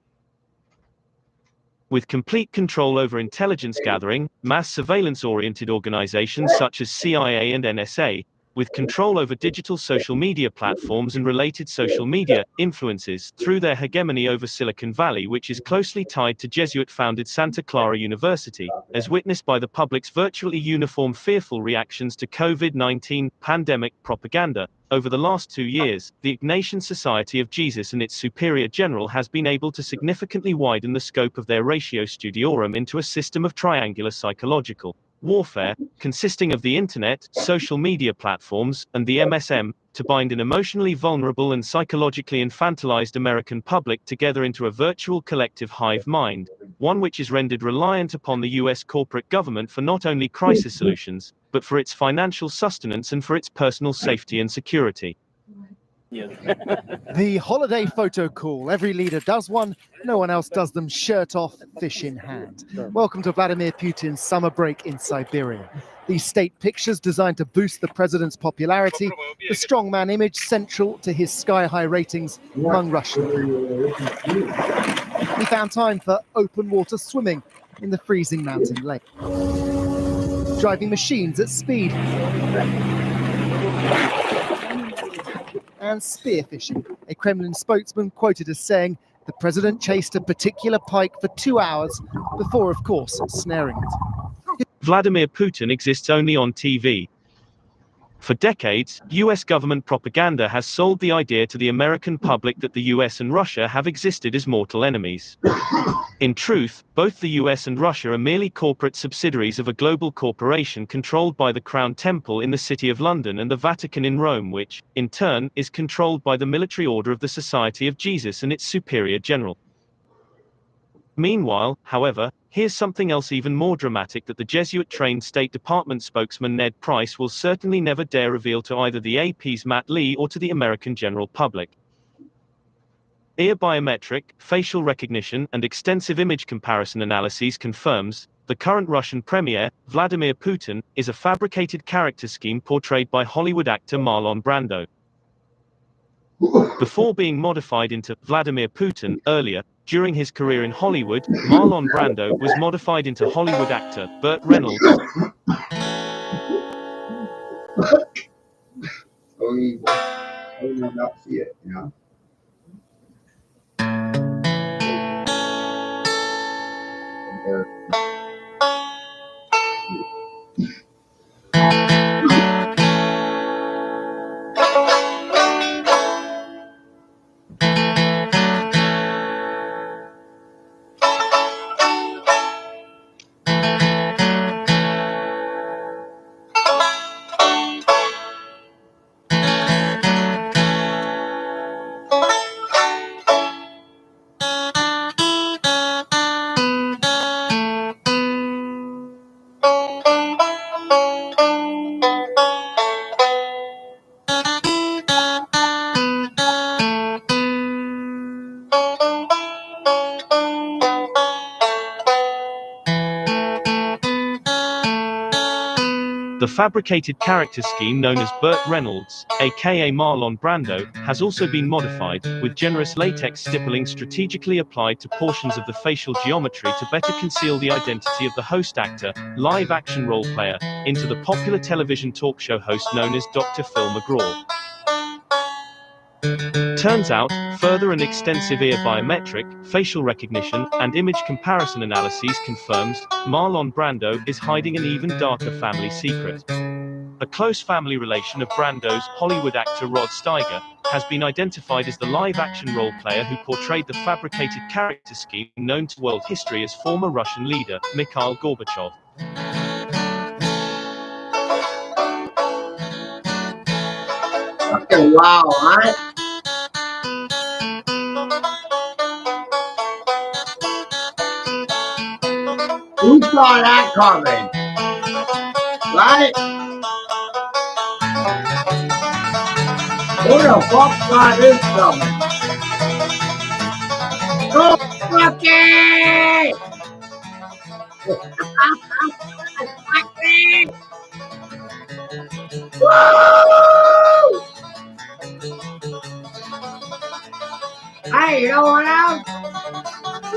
With complete control over intelligence gathering, mass surveillance-oriented organizations such as CIA and NSA, with control over digital social media platforms and related social media influences through their hegemony over Silicon Valley, which is closely tied to Jesuit-founded Santa Clara University, as witnessed by the public's virtually uniform fearful reactions to COVID-19 pandemic propaganda. Over the last 2 years, the Ignatian Society of Jesus and its superior general has been able to significantly widen the scope of their Ratio Studiorum into a system of triangular psychological warfare, consisting of the Internet, social media platforms, and the MSM, to bind an emotionally vulnerable and psychologically infantilized American public together into a virtual collective hive mind, one which is rendered reliant upon the US corporate government for not only crisis solutions, but for its financial sustenance and for its personal safety and security. The holiday photo call. Every leader does one. No one else does them shirt off, fish in hand. Welcome to Vladimir Putin's summer break in Siberia. These state pictures designed to boost the president's popularity, the strongman image central to his sky-high ratings among Russian people. He found time for open water swimming in the freezing mountain lake. Driving machines at speed. And spearfishing. A Kremlin spokesman quoted as saying, the president chased a particular pike for 2 hours before, of course, snaring it. Vladimir Putin exists only on TV. For decades, US government propaganda has sold the idea to the American public that the US and Russia have existed as mortal enemies. In truth, both the US and Russia are merely corporate subsidiaries of a global corporation controlled by the Crown Temple in the City of London and the Vatican in Rome, which, in turn, is controlled by the military order of the Society of Jesus and its superior general. Meanwhile, however, here's something else even more dramatic that the Jesuit-trained State Department spokesman Ned Price will certainly never dare reveal to either the AP's Matt Lee or to the American general public. Ear biometric, facial recognition, and extensive image comparison analyses confirms the current Russian premier, Vladimir Putin, is a fabricated character scheme portrayed by Hollywood actor Marlon Brando. Before being modified into Vladimir Putin earlier, during his career in Hollywood, Marlon Brando was modified into Hollywood actor Burt Reynolds. So he will not see it, you know. There. The fabricated character scheme known as Burt Reynolds, aka Marlon Brando, has also been modified, with generous latex stippling strategically applied to portions of the facial geometry to better conceal the identity of the host actor, live-action role player, into the popular television talk show host known as Dr. Phil McGraw. Turns out, further and extensive ear biometric, facial recognition, and image comparison analyses confirms Marlon Brando is hiding an even darker family secret. A close family relation of Brando's, Hollywood actor Rod Steiger, has been identified as the live-action role player who portrayed the fabricated character scheme known to world history as former Russian leader, Mikhail Gorbachev. Fucking wow, right? Who saw that coming? Right? Who the fuck saw this coming? Go fucking! Woo! Hey, you know what else?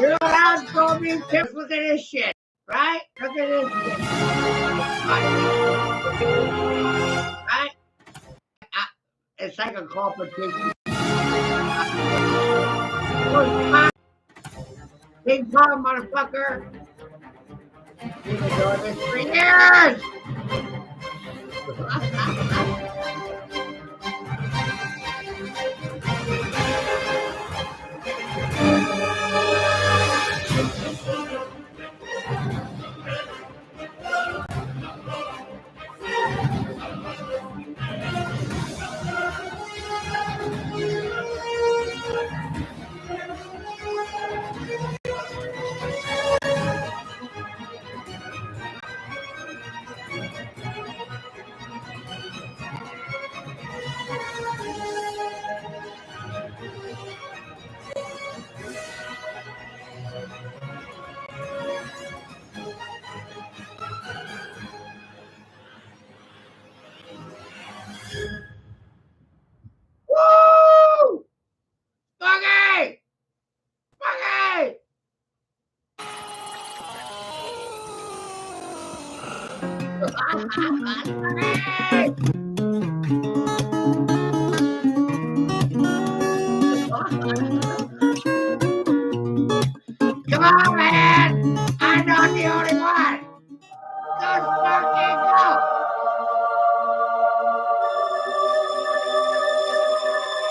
You know what else told me? Just look at this shit, right? Look at this shit. Right? It's like a competition. Big Pong, motherfucker. You've been doing this for years. Woo! Buggy! Buggy! Come on, man! I'm not the only one! Let's fucking go!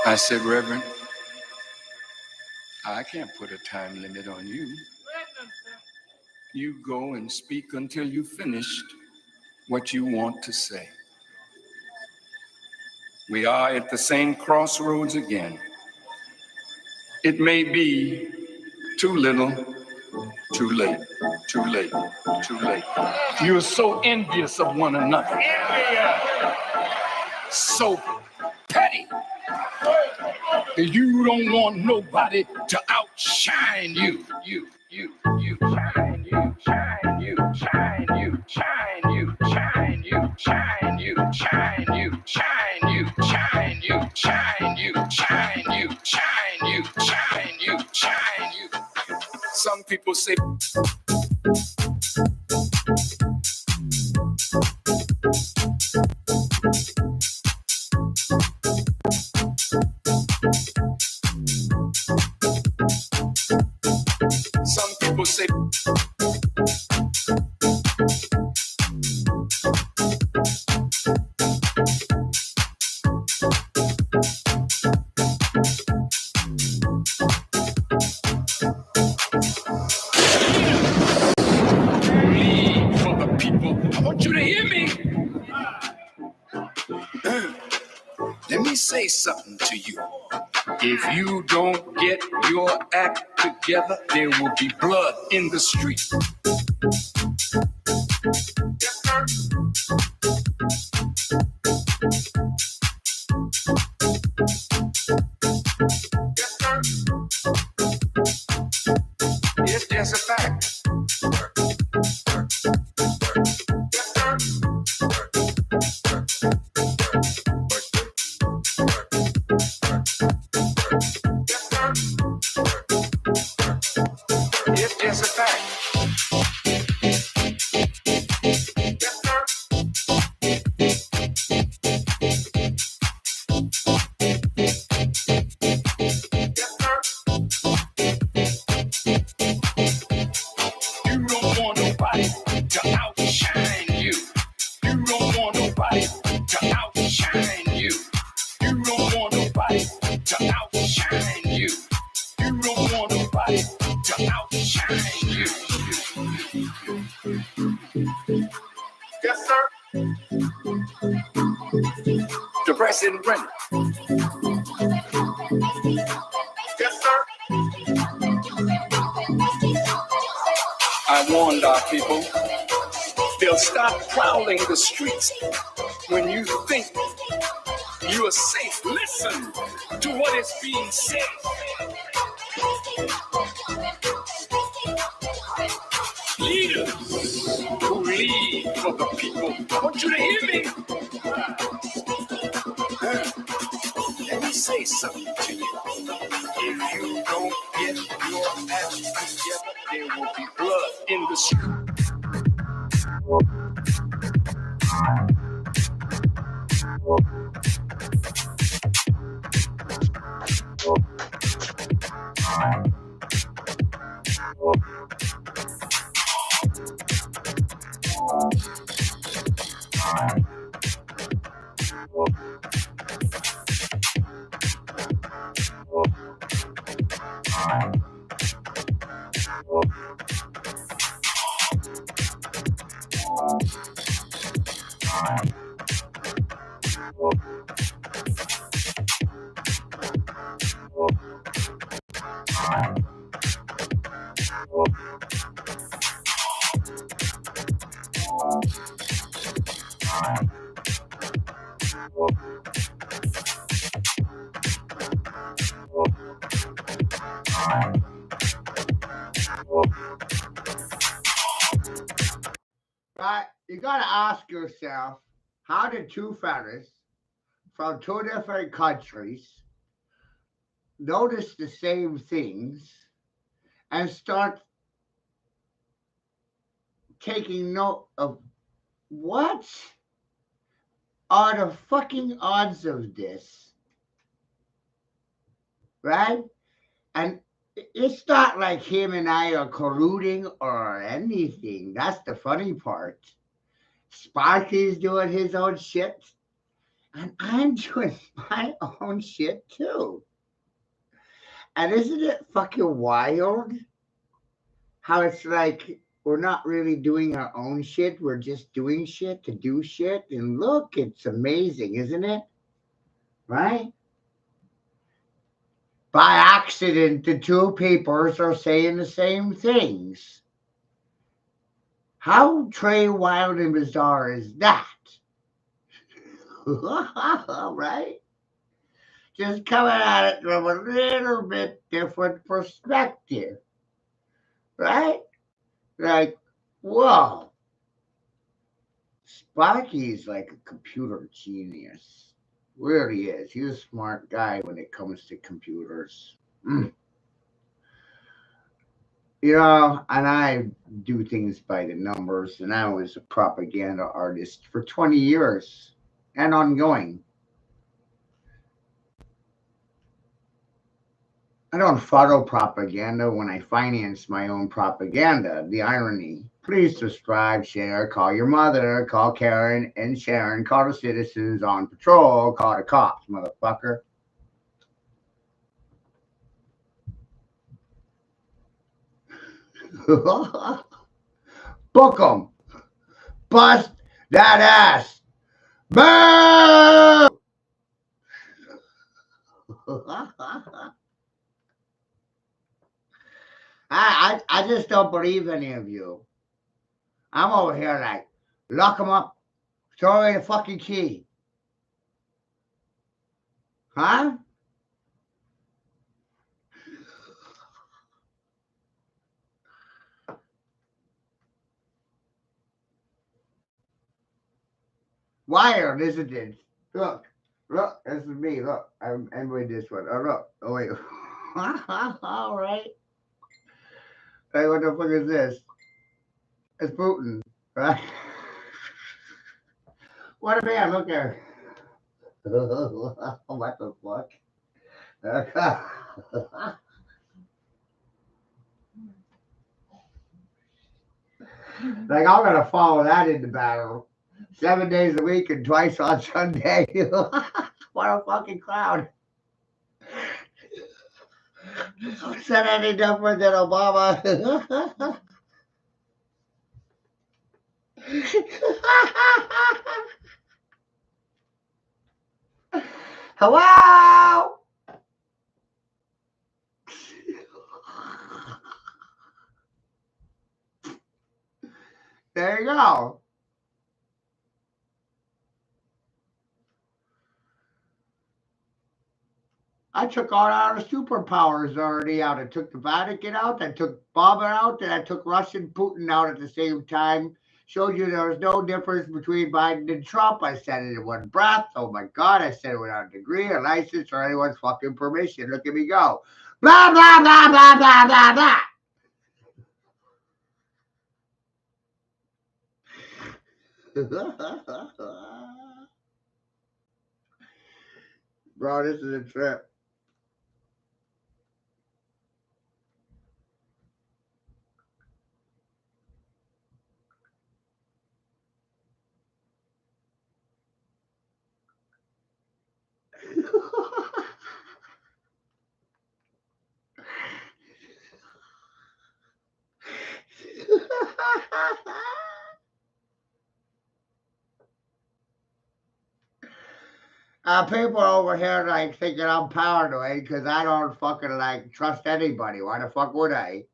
I said, Reverend, I can't put a time limit on you. You go and speak until you finished what you want to say. We are at the same crossroads again. It may be too little, too late, too late, too late. You're so envious of one another. So petty. You don't want nobody to outshine you. You shine, you shine, you shine, you shine, you shine, you shine, you shine, you shine, you shine, you shine, you shine, you shine, you shine, you shine, you. Some people say hear me? Let me say something to you. If you don't get your act together, there will be blood in the street. Yes, sir. Yes, sir. It's just a fact. Yes, sir. Yes, sir. It's just a fact. Yes, sir. Yes, sir. You don't want nobody to outshine you. You don't want nobody to outshine you. You don't want nobody to outshine you. You don't want nobody to outshine you. Yes, sir. The President Brennan. Yes, sir. I warned our people, they'll stop prowling the streets when you think you are safe. Listen to what is being said. Leaders who lead for the people. I want you to hear me. Let me say something to you. If you don't get your act together, there will be blood in the street. But you got to ask yourself, how did two fellas from two different countries notice the same things and start taking note of what are the fucking odds of this? Right? And it's not like him and I are colluding or anything. That's the funny part. Sparky's doing his own shit, and I'm doing my own shit too. And isn't it fucking wild how it's like we're not really doing our own shit, we're just doing shit to do shit? And look, it's amazing, isn't it? Right? By accident, the two papers are saying the same things. How Trey wild and bizarre is that? Right? Just coming at it from a little bit different perspective. Right? Like, whoa. Sparky's like a computer genius. Really is. He's a smart guy when it comes to computers. You know, and I do things by the numbers, and I was a propaganda artist for 20 years and ongoing. I don't follow propaganda when I finance my own propaganda. The irony. Please subscribe, share, call your mother, call Karen and Sharon, call the citizens on patrol, call the cops, motherfucker. Book them. Bust That ass. Boo! I just don't believe any of you. I'm over here like, lock them up, throw away the fucking key. Huh? Wired, isn't it? Look, this is me. Look, I'm with this one. Oh, look. Oh, wait. All right. Hey, what the fuck is this? It's Putin, right? What a man, look there. What the fuck? Like, I'm gonna follow that into battle. 7 days a week and twice on Sunday. What a fucking clown. Is that any different than Obama? Hello? There you go. I took all our superpowers already out. I took the Vatican out, I took Obama out, and I took Russian Putin out at the same time. Showed you there was no difference between Biden and Trump. I said it in one breath. Oh my God, I said it without a degree, a license, or anyone's fucking permission. Look at me go. Blah, blah, blah, blah, blah, blah, blah. Bro, this is a trip. People over here like thinking I'm paranoid because I don't fucking like trust anybody. Why the fuck would I?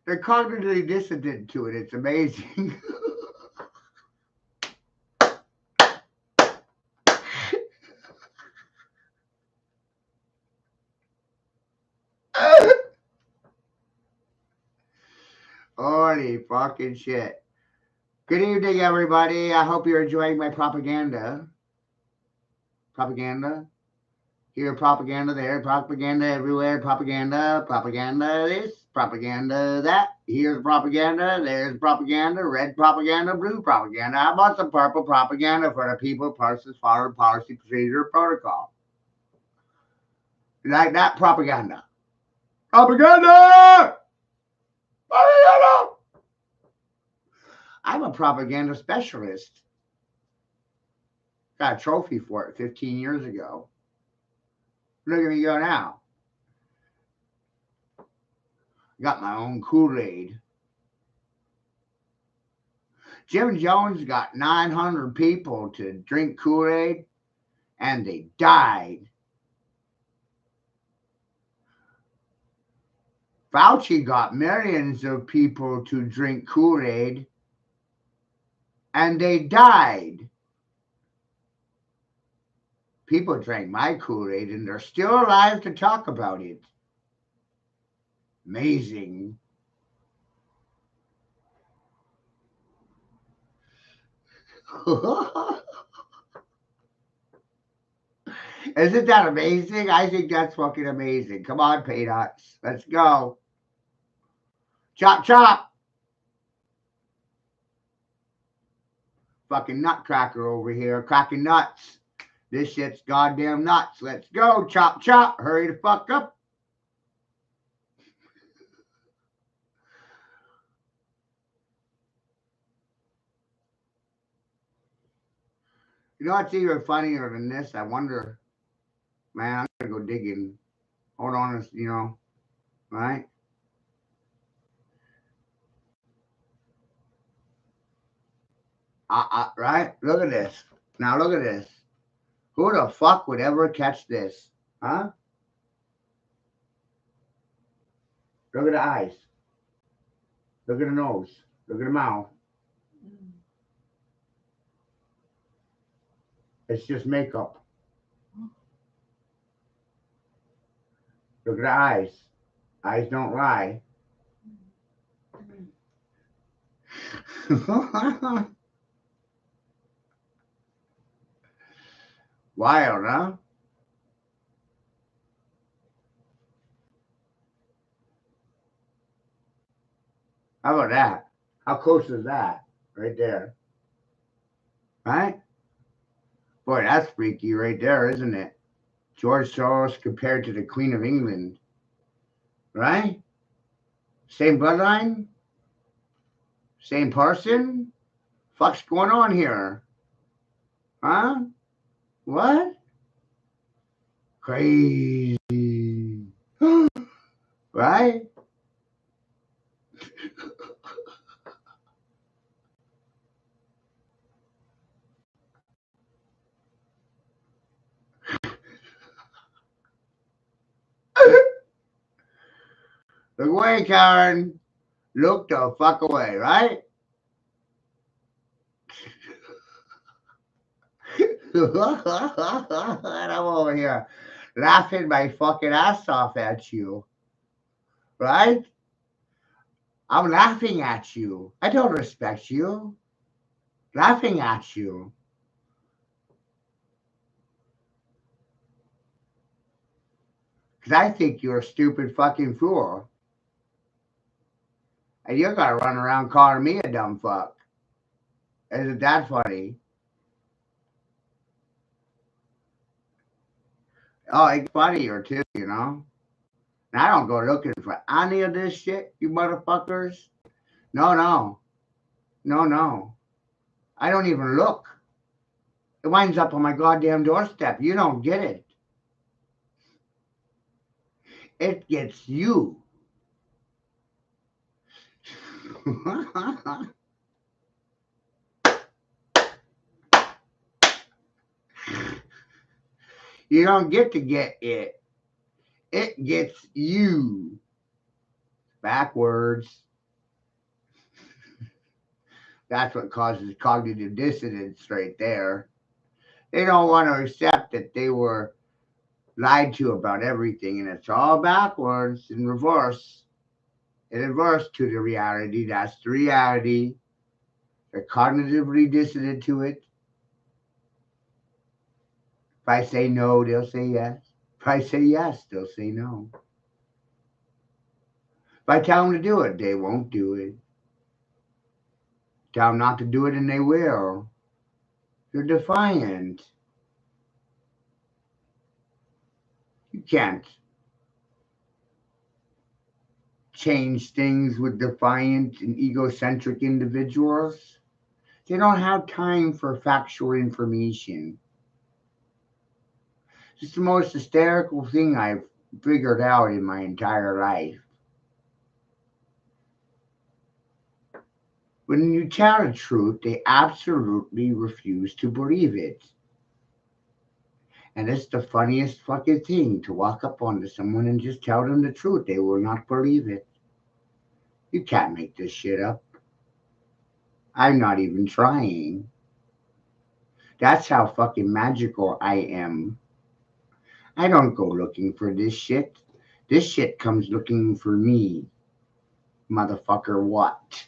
They're cognitively dissident to it. It's amazing. Holy fucking shit. Good evening, everybody. I hope you're enjoying my propaganda. Propaganda. Here, propaganda. There, propaganda everywhere. Propaganda. Propaganda this. Propaganda that. Here's propaganda. There's propaganda. Red propaganda. Blue propaganda. How about some purple propaganda for the people versus foreign policy procedure protocol? You like that propaganda? Propaganda! Propaganda! I'm a propaganda specialist. Got a trophy for it 15 years ago. Look at me go now. Got my own Kool-Aid. Jim Jones got 900 people to drink Kool-Aid, and they died. Fauci got millions of people to drink Kool-Aid, and they died. People drank my Kool-Aid, and they're still alive to talk about it. Amazing. Isn't that amazing? I think that's fucking amazing. Come on, peanuts. Let's go. Chop, chop. Fucking nutcracker over here, cracking nuts. This shit's goddamn nuts. Let's go. Chop, chop. Hurry the fuck up. You know what's even funnier than this? I wonder Man, I'm gonna go digging. Hold on, right? Right? Look at this. Now look at this. Who the fuck would ever catch this? Huh? Look at the eyes. Look at the nose. Look at the mouth. It's just makeup. Look at the eyes. Eyes don't lie. Wild, huh? How about that? How close is that? Right there. Right? Boy, that's freaky right there, isn't it? George Soros compared to the Queen of England. Right? Same bloodline? Same person? Fuck's going on here? Huh? What? Crazy. Right? Look away, Karen. Look the fuck away, right? And I'm over here laughing my fucking ass off at you, right? I'm laughing at you. I don't respect you. Laughing at you. Because I think you're a stupid fucking fool. And you're going to run around calling me a dumb fuck. Isn't that funny? Oh, it's funnier too, And I don't go looking for any of this shit, you motherfuckers. No, no. No, no. I don't even look. It winds up on my goddamn doorstep. You don't get it. It gets you. You don't get to get it. It gets you. Backwards. That's what causes cognitive dissonance right there. They don't want to accept that they were lied to about everything, and it's all backwards in reverse. In reverse to the reality. That's the reality. They're cognitively dissonant to it. If I say no, they'll say yes. If I say yes, they'll say no. If I tell them to do it, they won't do it. Tell them not to do it, and they will. They're defiant. You can't change things with defiant and egocentric individuals. They don't have time for factual information. It's the most hysterical thing I've figured out in my entire life. When you tell the truth, they absolutely refuse to believe it. And it's the funniest fucking thing to walk up onto someone and just tell them the truth. They will not believe it. You can't make this shit up. I'm not even trying. That's how fucking magical I am. I don't go looking for this shit. This shit comes looking for me. Motherfucker, what?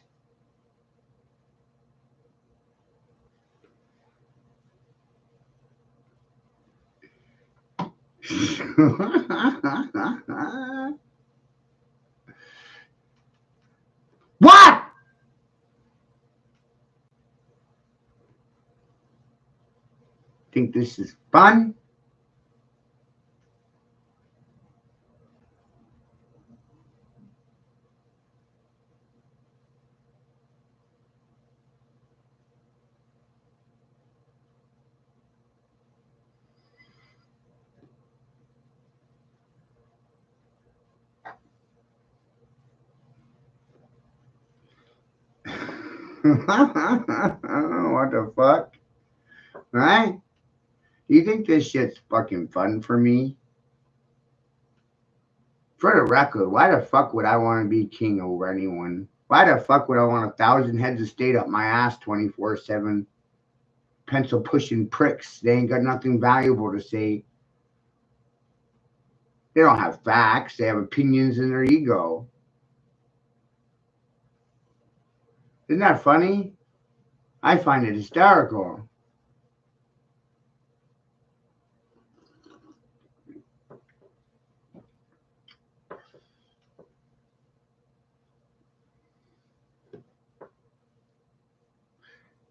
What? Think this is fun? What the fuck? Right? You think this shit's fucking fun for me? For the record, why the fuck would I want to be king over anyone? Why the fuck would I want 1,000 heads of state up my ass 24/7? Pencil pushing pricks. They ain't got nothing valuable to say. They don't have facts. They have opinions in their ego. Isn't that funny? I find it hysterical.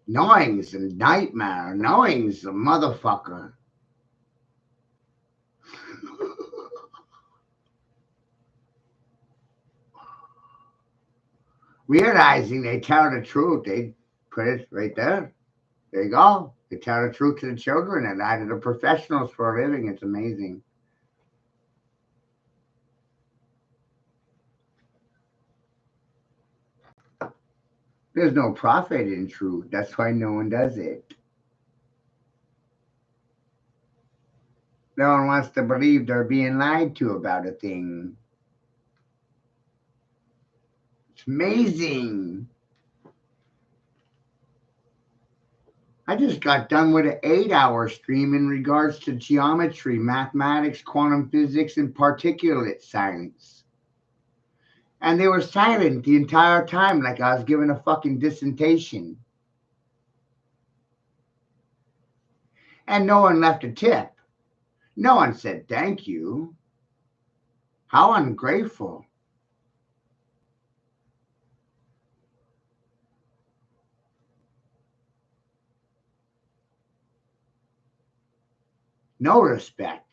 Knowing's a nightmare. Knowing's a motherfucker. Realizing they tell the truth, they put it right there. There you go. They tell the truth to the children and lie to the professionals for a living. It's amazing. There's no profit in truth. That's why no one does it. No one wants to believe they're being lied to about a thing. It's amazing. I just got done with an 8-hour stream in regards to geometry, mathematics, quantum physics, and particulate science. And they were silent the entire time like I was giving a fucking dissertation. And no one left a tip. No one said thank you. How ungrateful. No respect.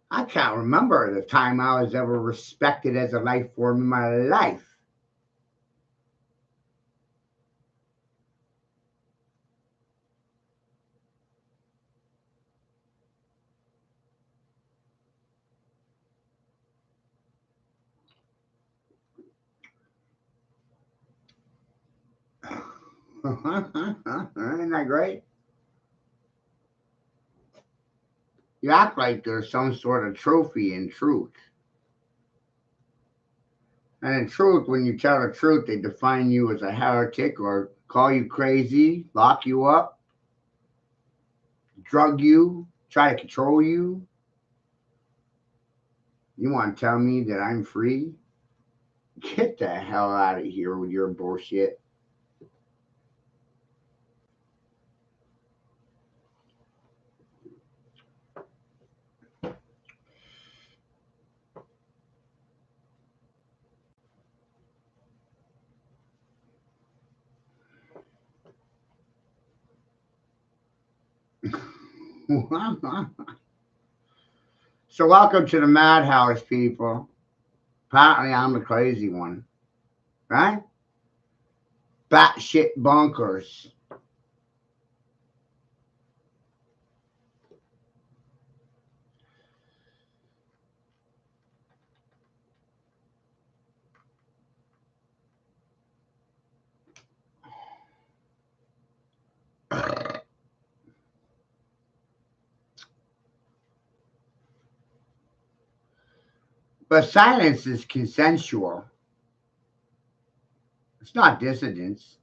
I can't remember the time I was ever respected as a life form in my life. Isn't that great? You act like there's some sort of trophy in truth. And in truth, when you tell the truth, they define you as a heretic or call you crazy, lock you up, drug you, try to control you. You want to tell me that I'm free? Get the hell out of here with your bullshit. So welcome to the madhouse, people. Apparently I'm the crazy one, right? Batshit bonkers. But silence is consensual. It's not dissidence.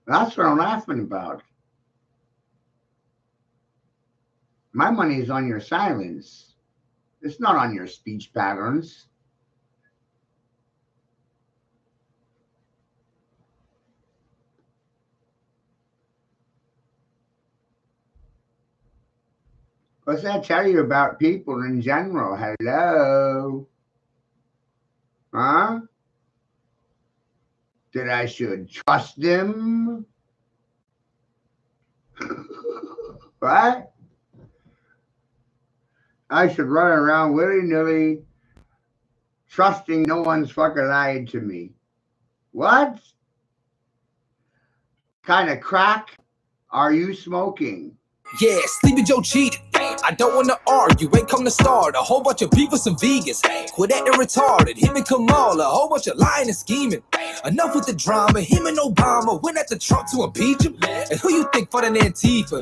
That's what I'm laughing about. My money is on your silence. It's not on your speech patterns. What's that tell you about people in general? Hello? Huh? that I should trust them. Right? I should run around willy-nilly trusting no one's fucking lied to me. What kind of crack are you smoking? Yeah, Sleepy Joe cheated. I don't wanna argue, ain't come to start a whole bunch of beef with some vegans. Quit acting retarded, him and Kamala, a whole bunch of lying and scheming. Enough with the drama, him and Obama went at the Trump to impeach him. And who you think for an Antifa?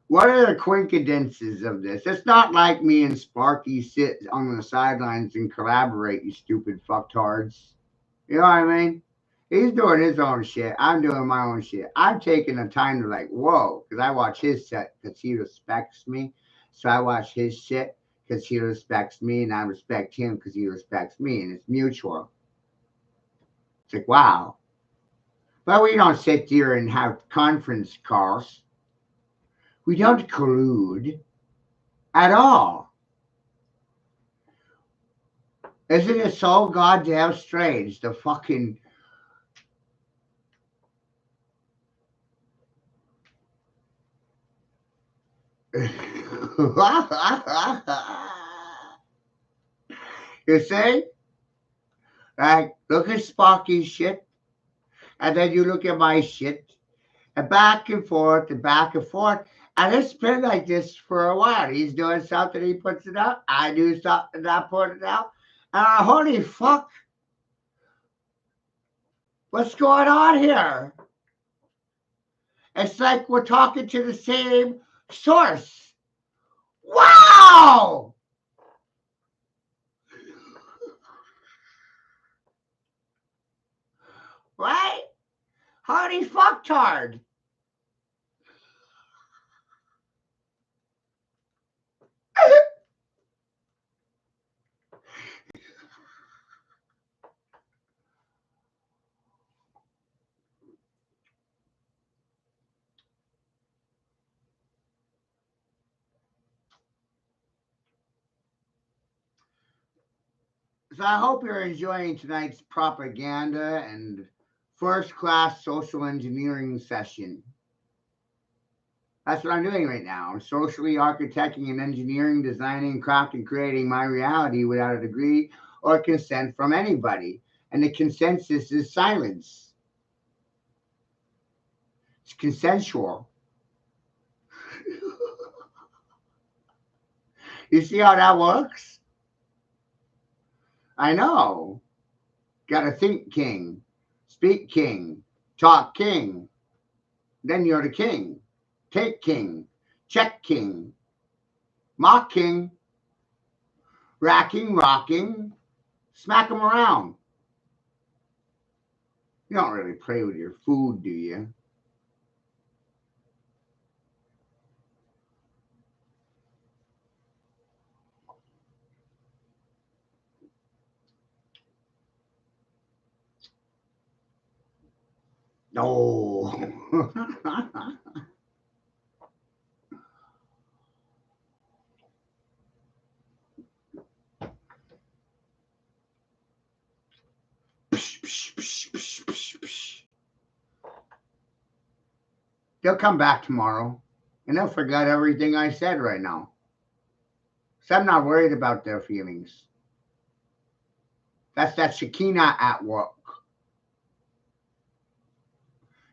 What are the coincidences of this? It's not like me and Sparky sit on the sidelines and collaborate, you stupid fucktards. You know what I mean? He's doing his own shit. I'm doing my own shit. I'm taking the time to like, whoa, because I watch his set because he respects me. So I watch his shit because he respects me, and I respect him because he respects me, and it's mutual. It's like, wow. But we don't sit here and have conference calls. We don't collude at all. Isn't it so goddamn strange? The fucking you see? Like, look at Sparky's shit, and then you look at my shit, and back and forth and back and forth. And it's been like this for a while. He's doing something, he puts it out. I do something, I put it out. Holy fuck. What's going on here? It's like we're talking to the same source. Wow! Right? Holy fucktard. So I hope you're enjoying tonight's propaganda and first-class social engineering session. That's what I'm doing right now. I'm socially architecting and engineering, designing, crafting, creating my reality without a degree or consent from anybody. And the consensus is silence. It's consensual. You see how that works? I know. Gotta think king, speak king, talk king. Then you're the king. Take king, check king, mock king, racking, rocking, smack them around. You don't really play with your food, do you? No. They'll come back tomorrow and they'll forget everything I said right now. So I'm not worried about their feelings. That's that Shekinah at work.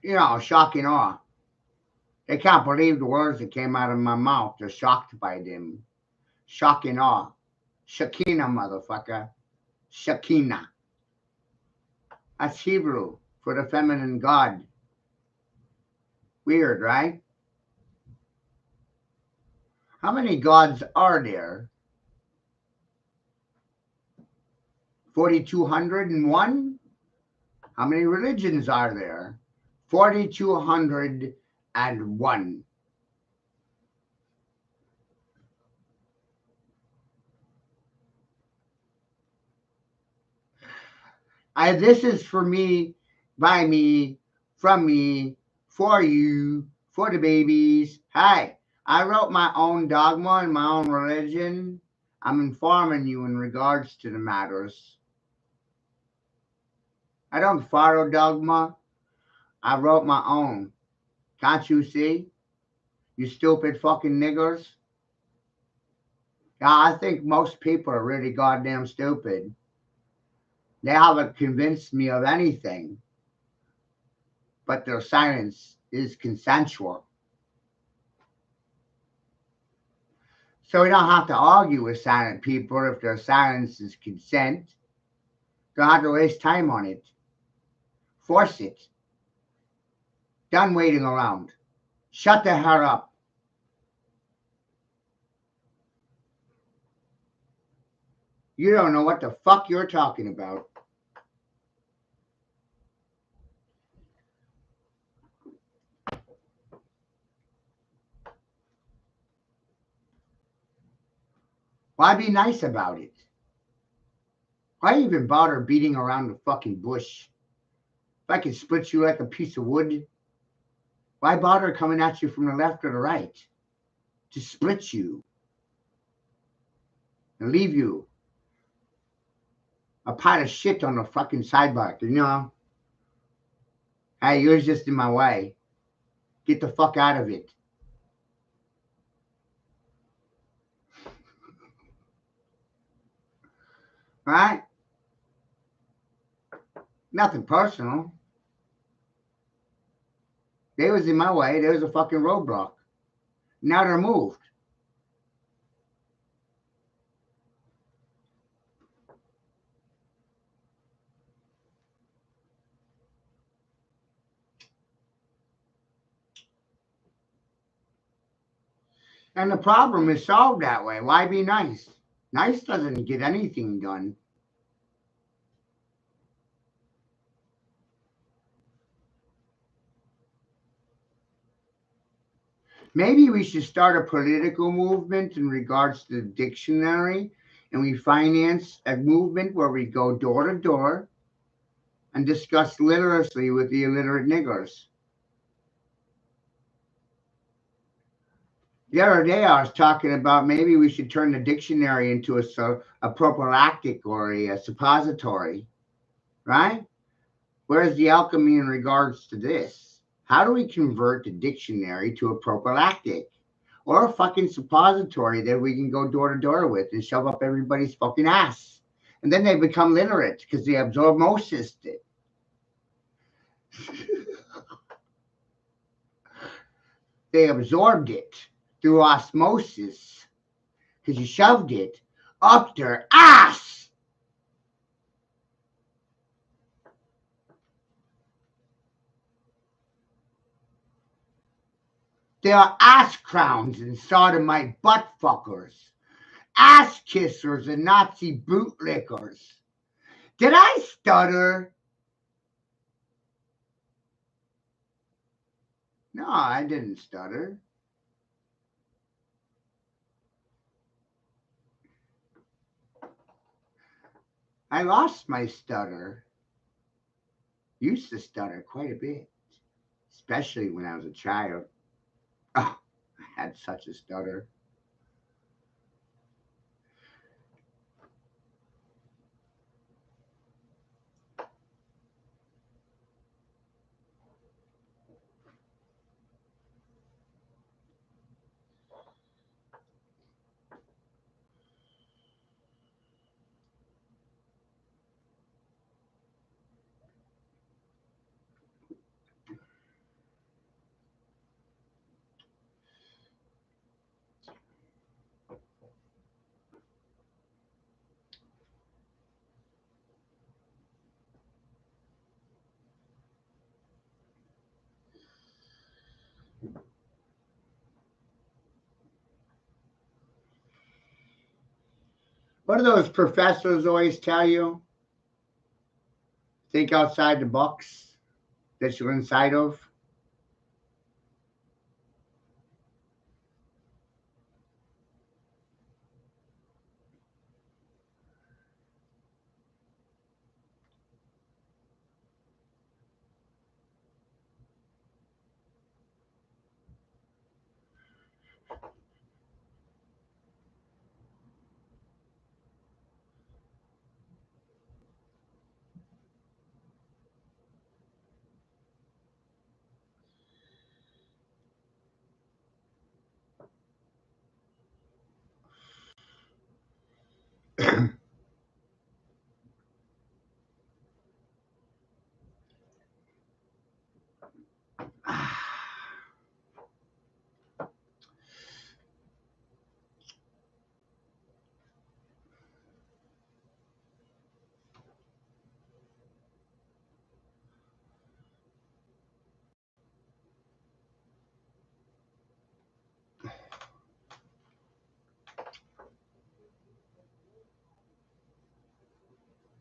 You know, shock and awe. They can't believe the words that came out of my mouth. They're shocked by them. Shock and awe. Shekinah, motherfucker. Shekinah. That's Hebrew for the feminine god. Weird, right? How many gods are there? 4,201? How many religions are there? 4,201. This is for me, by me, from me, for you, for the babies. Hi, I wrote my own dogma and my own religion. I'm informing you in regards to the matters. I don't follow dogma. I wrote my own. Can't you see? You stupid fucking niggers. Yeah, I think most people are really goddamn stupid. They haven't convinced me of anything, but their silence is consensual. So we don't have to argue with silent people if their silence is consent. Don't have to waste time on it. Force it. Done waiting around. Shut the hell up. You don't know what the fuck you're talking about. Why be nice about it? Why even bother beating around the fucking bush? If I can split you like a piece of wood, why bother coming at you from the left or the right? To split you and leave you a pile of shit on the fucking sidewalk, you know? Hey, you're just in my way. Get the fuck out of it. Right? Nothing personal. They was in my way. There was a fucking roadblock. Now they're moved. And the problem is solved that way. Why be nice? Nice doesn't get anything done. Maybe we should start a political movement in regards to the dictionary, and we finance a movement where we go door to door and discuss literacy with the illiterate niggers. The other day I was talking about maybe we should turn the dictionary into a prophylactic or a suppository, right? Where's the alchemy in regards to this? How do we convert the dictionary to a prophylactic or a fucking suppository that we can go door to door with and shove up everybody's fucking ass? And then they become literate because they absorb osmosis it. They absorbed it through osmosis because you shoved it up their ass. They are ass crowns and sodomite butt fuckers, ass kissers and Nazi bootlickers. Did I stutter? No, I didn't stutter. I lost my stutter. Used to stutter quite a bit, especially when I was a child. Oh, I had such a stutter. What do those professors always tell you? Think outside the box that you're inside of.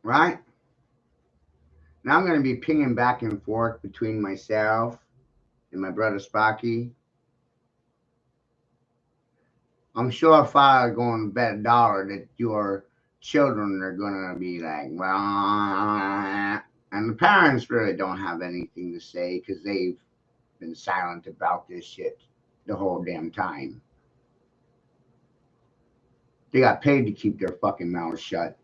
right? Now I'm going to be pinging back and forth between myself and my brother Sparky. I'm sure if I go and bet $1 that your children are going to be like, well, and the parents really don't have anything to say because they've been silent about this shit the whole damn time. They got paid to keep their fucking mouths shut.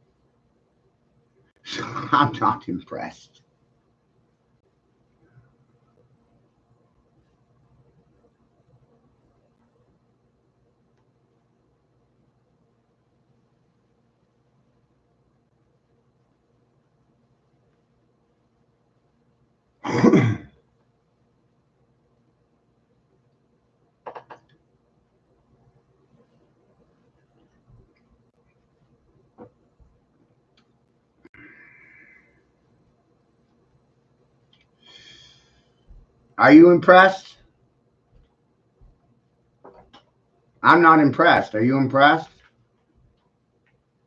So I'm not impressed. Are you impressed? I'm not impressed. Are you impressed?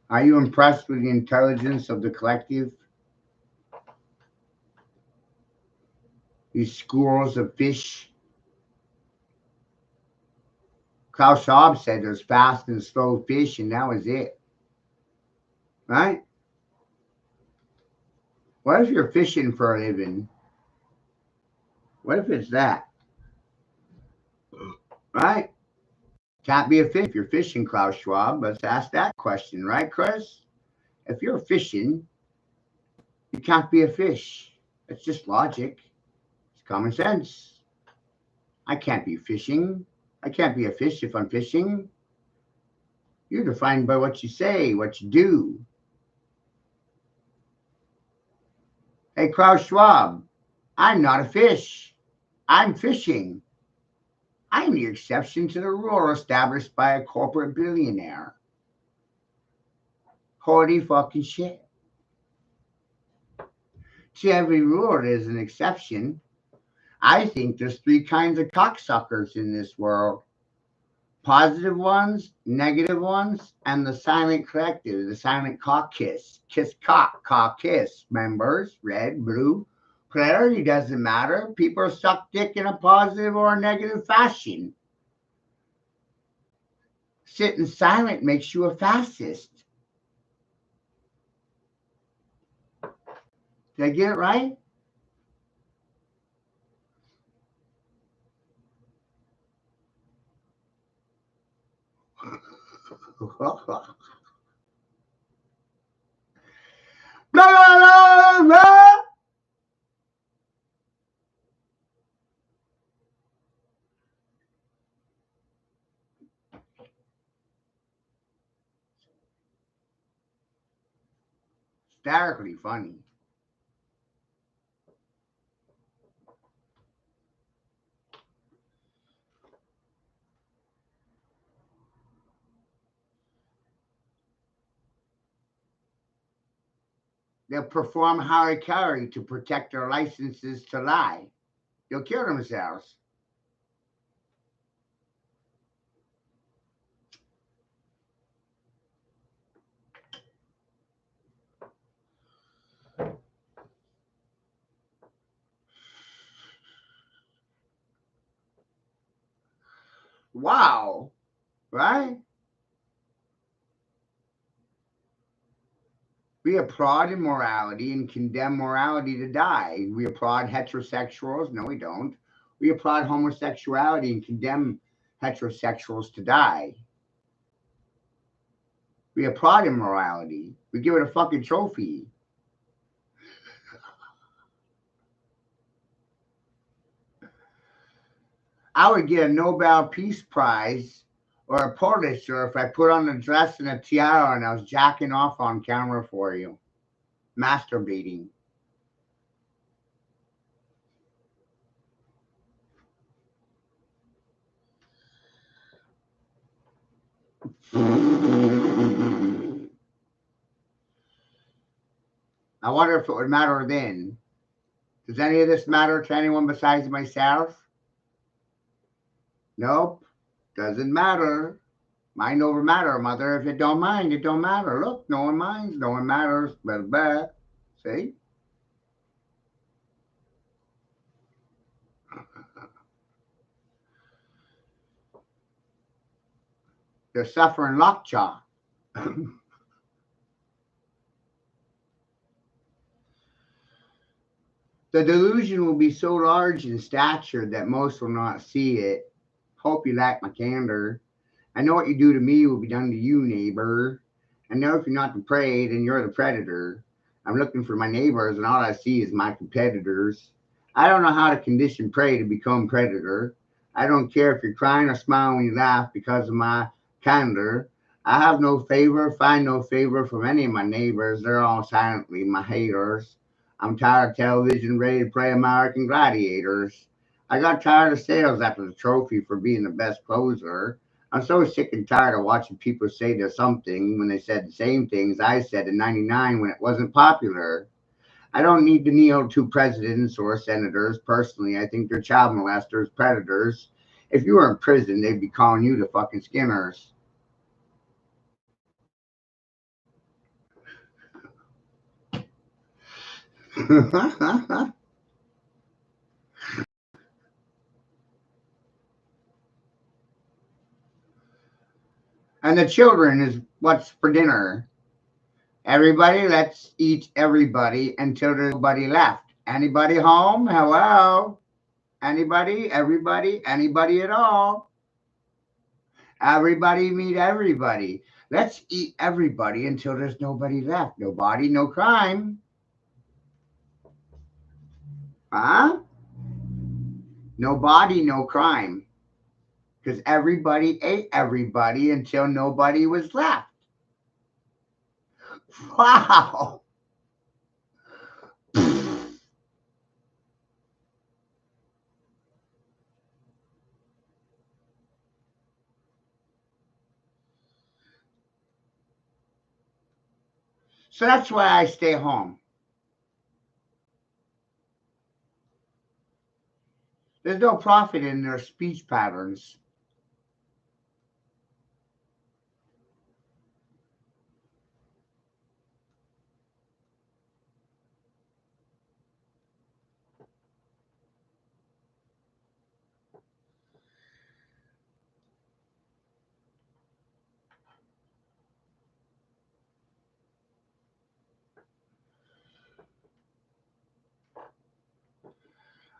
Are you impressed with the intelligence of the collective? These schools of fish. Klaus Schwab said there's fast and slow fish, and that was it. Right? What if you're fishing for a living? What if it's that? Right? Can't be a fish if you're fishing, Klaus Schwab. Let's ask that question, right, Chris? If you're fishing, you can't be a fish. It's just logic. It's common sense. I can't be fishing. I can't be a fish if I'm fishing. You're defined by what you say, what you do. Hey, Klaus Schwab, I'm not a fish. I'm fishing. I'm the exception to the rule established by a corporate billionaire. Holy fucking shit. To every rule, there's an exception. I think there's 3 kinds of cocksuckers in this world. Positive ones, negative ones, and the silent collective, the silent cock kiss. Kiss cock, cock kiss. Members, red, blue. Clarity doesn't matter. People suck dick in a positive or a negative fashion. Sitting silent makes you a fascist. Did I get it right? Blah, blah, blah. Hysterically funny. They'll perform harikari to protect their licenses to lie. They'll kill themselves. Wow. Right? We applaud immorality and condemn morality to die. We applaud heterosexuals. No, we don't. We applaud homosexuality and condemn heterosexuals to die. We applaud immorality. We give it a fucking trophy. I would get a Nobel Peace Prize or a Pulitzer if I put on a dress and a tiara and I was jacking off on camera for you. Masturbating. I wonder if it would matter then. Does any of this matter to anyone besides myself? Nope. Doesn't matter. Mind over matter, mother. If it don't mind, it don't matter. Look, no one minds, no one matters. Blah, blah. See? They're suffering lockjaw. The delusion will be so large in stature that most will not see it. Hope you like my candor. I know what you do to me will be done to you, neighbor. I know if you're not the prey, then you're the predator. I'm looking for my neighbors, and all I see is my competitors. I don't know how to condition prey to become predator. I don't care if you're crying or smiling when you laugh because of my candor. I have no favor, find no favor from any of my neighbors. They're all silently my haters. I'm tired of television, ready to play American gladiators. I got tired of sales after the trophy for being the best closer. I'm so sick and tired of watching people say there's something when they said the same things I said in '99 when it wasn't popular. I don't need to kneel to presidents or senators. Personally, I think they're child molesters, predators. If you were in prison, they'd be calling you the fucking Skinners. And the children is what's for dinner. Everybody, let's eat everybody until there's nobody left. Anybody home? Hello? Anybody? Everybody? Anybody at all? Everybody meet everybody. Let's eat everybody until there's nobody left. No body, no crime. Huh? No body, no crime. Because everybody ate everybody until nobody was left. Wow. So that's why I stay home. There's no profit in their speech patterns.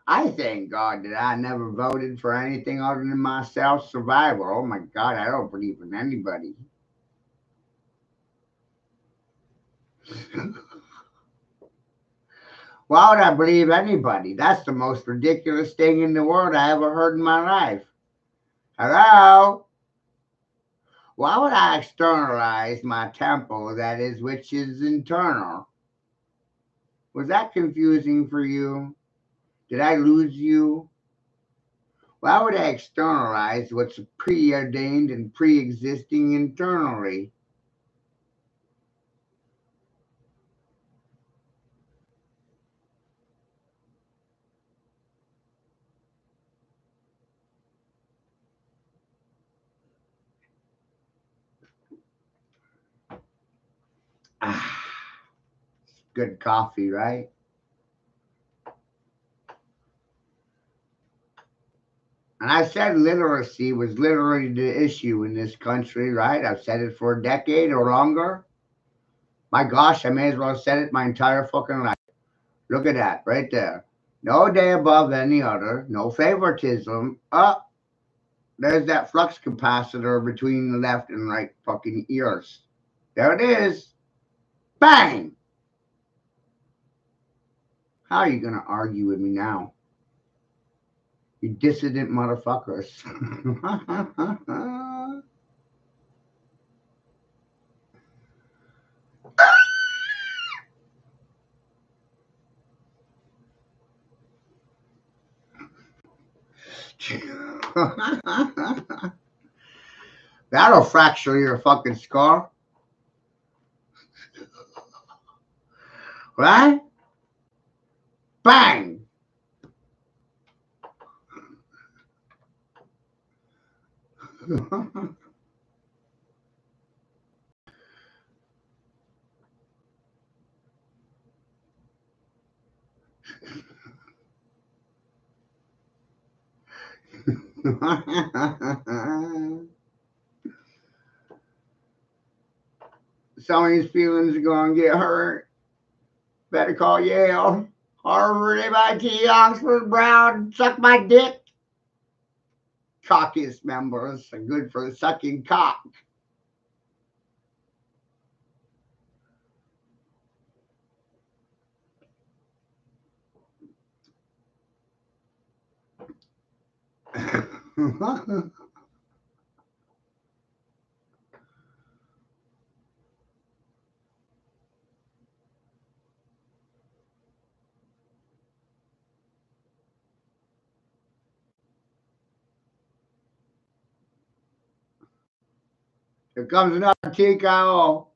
I thank God that I never voted for anything other than my self survival. Oh my God, I don't believe in anybody. Why would I believe anybody? That's the most ridiculous thing in the world I ever heard in my life. Hello? Why would I externalize my temple, that is, which is internal? Was that confusing for you? Did I lose you? Why would I externalize what's preordained and pre-existing internally? Ah, good coffee, right? And I said literacy was literally the issue in this country, right? I've said it for a decade or longer. My gosh, I may as well have said it my entire fucking life. Look at that right there. No day above any other, no favoritism. There's that flux capacitor between the left and right fucking ears. There it is. Bang! How are you going to argue with me now? You dissident motherfuckers. That'll fracture your fucking skull. Right? Bang! Somebody's feelings are gonna get hurt. Better call Yale, Harvard, MIT, Oxford, Brown, suck my dick. Caucus members are good for sucking cock. Here comes another TKO.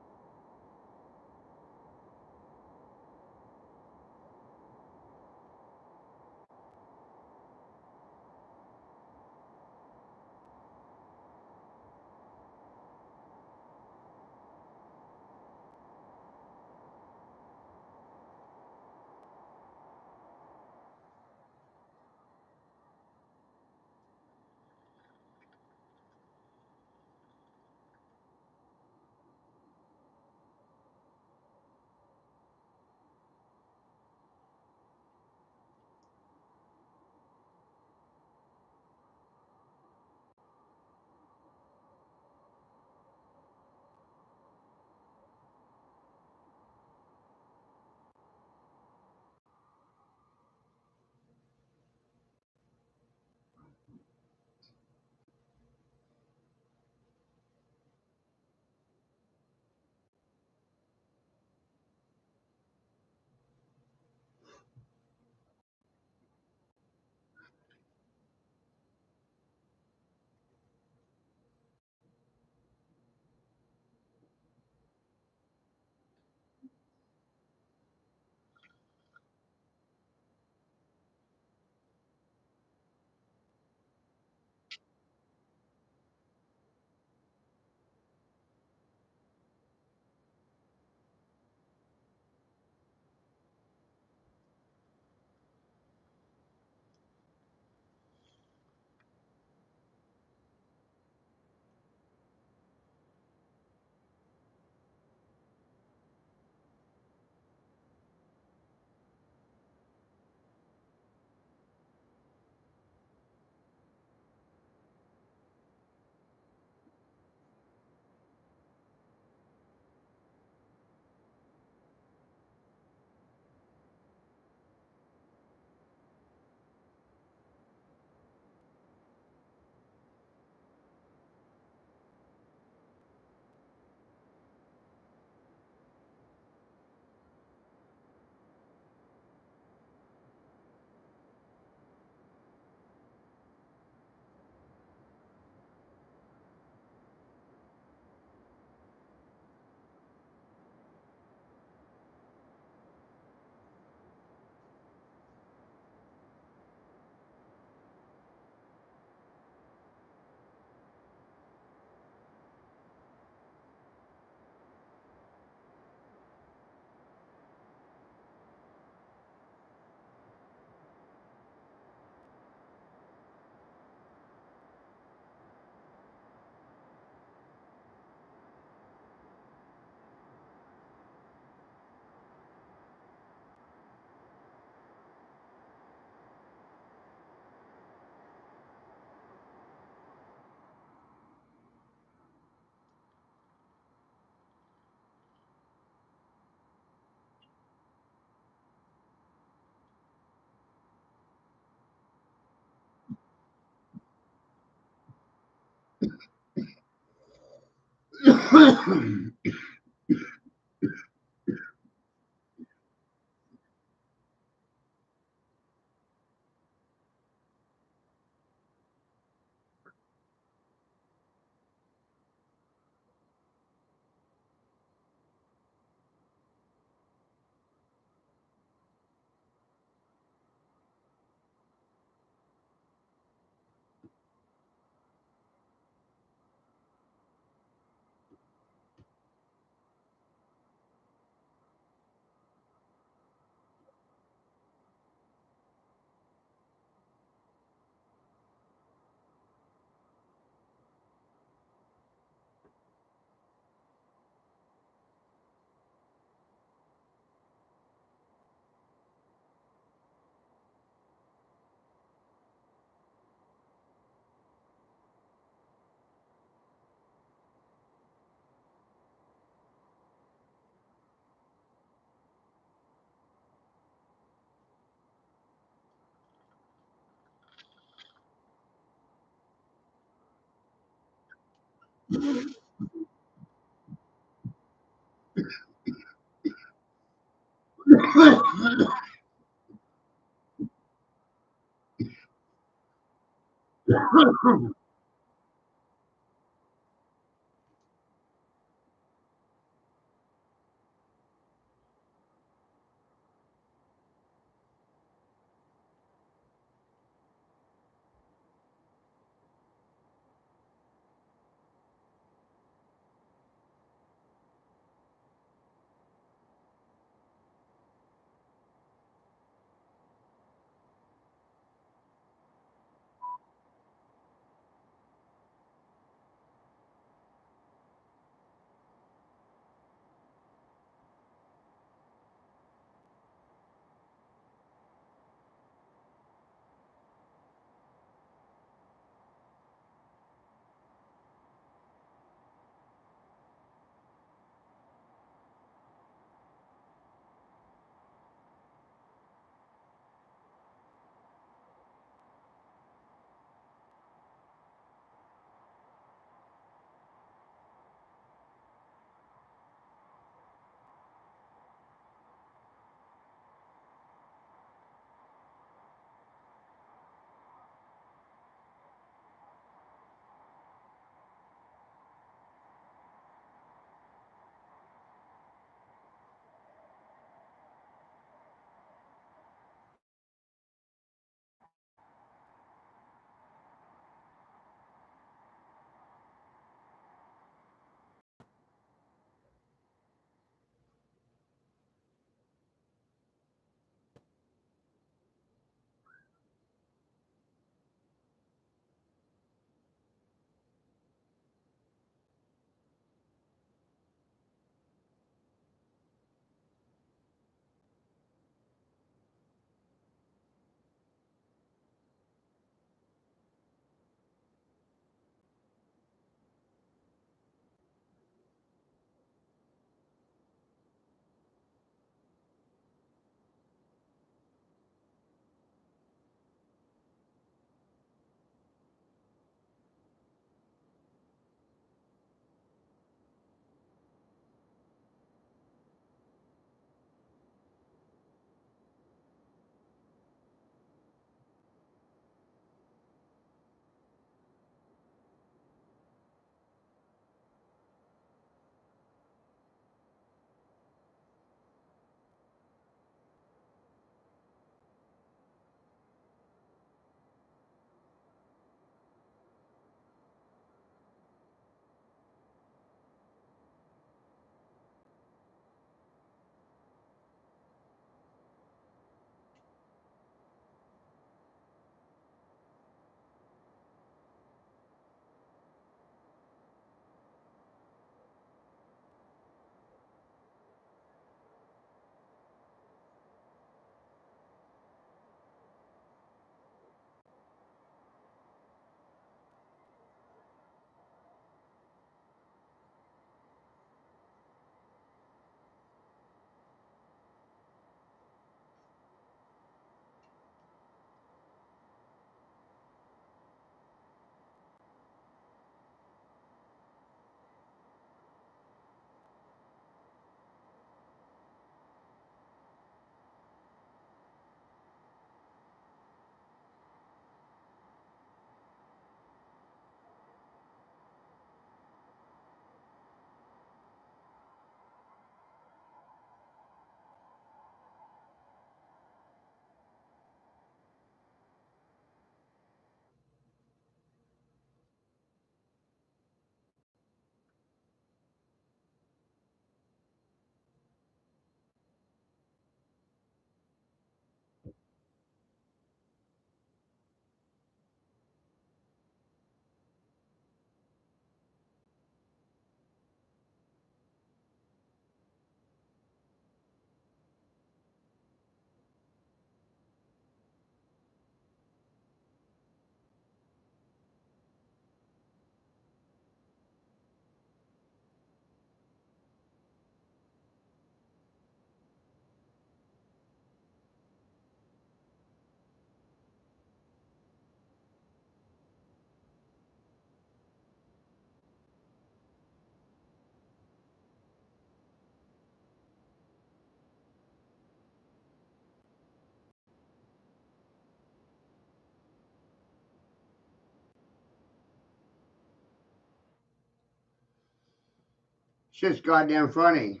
Shit's goddamn funny.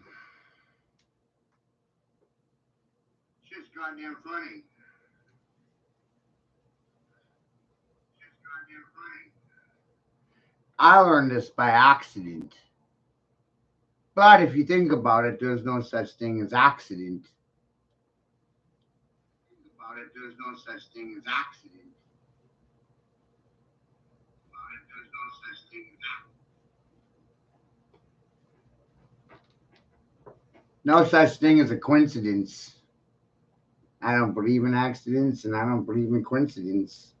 Shit's goddamn funny. Shit's goddamn funny. I learned this by accident. But if you think about it, there's no such thing as accident. Think about it, there's no such thing as accident. There's no such thing as accident. No such thing as a coincidence. I don't believe in accidents, and I don't believe in coincidence.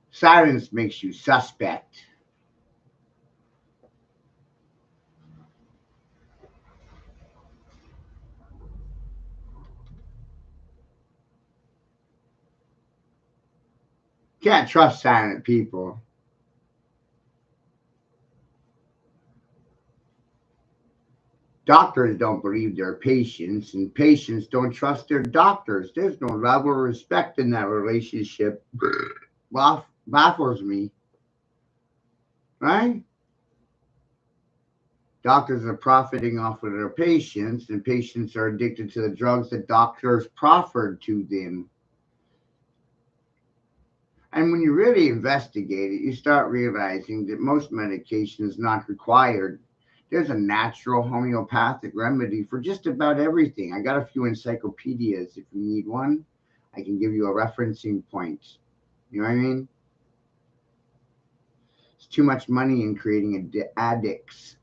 Silence makes you suspect. Can't trust silent people. Doctors don't believe their patients, and patients don't trust their doctors. There's no level of respect in that relationship. Baffles me. Right? Doctors are profiting off of their patients, and patients are addicted to the drugs that doctors proffered to them. And when you really investigate it, you start realizing that most medication is not required. There's a natural homeopathic remedy for just about everything. I got a few encyclopedias. If you need one, I can give you a referencing point. You know what I mean? It's too much money in creating addicts.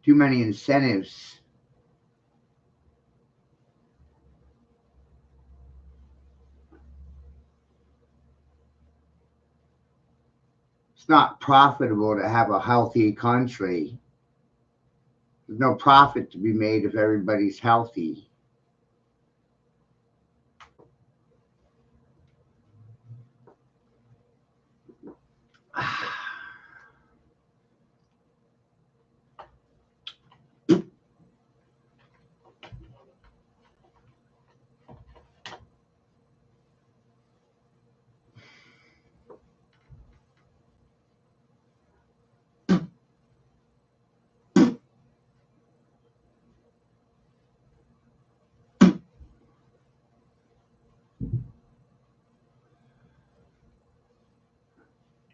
Too many incentives. It's not profitable to have a healthy country. There's no profit to be made if everybody's healthy.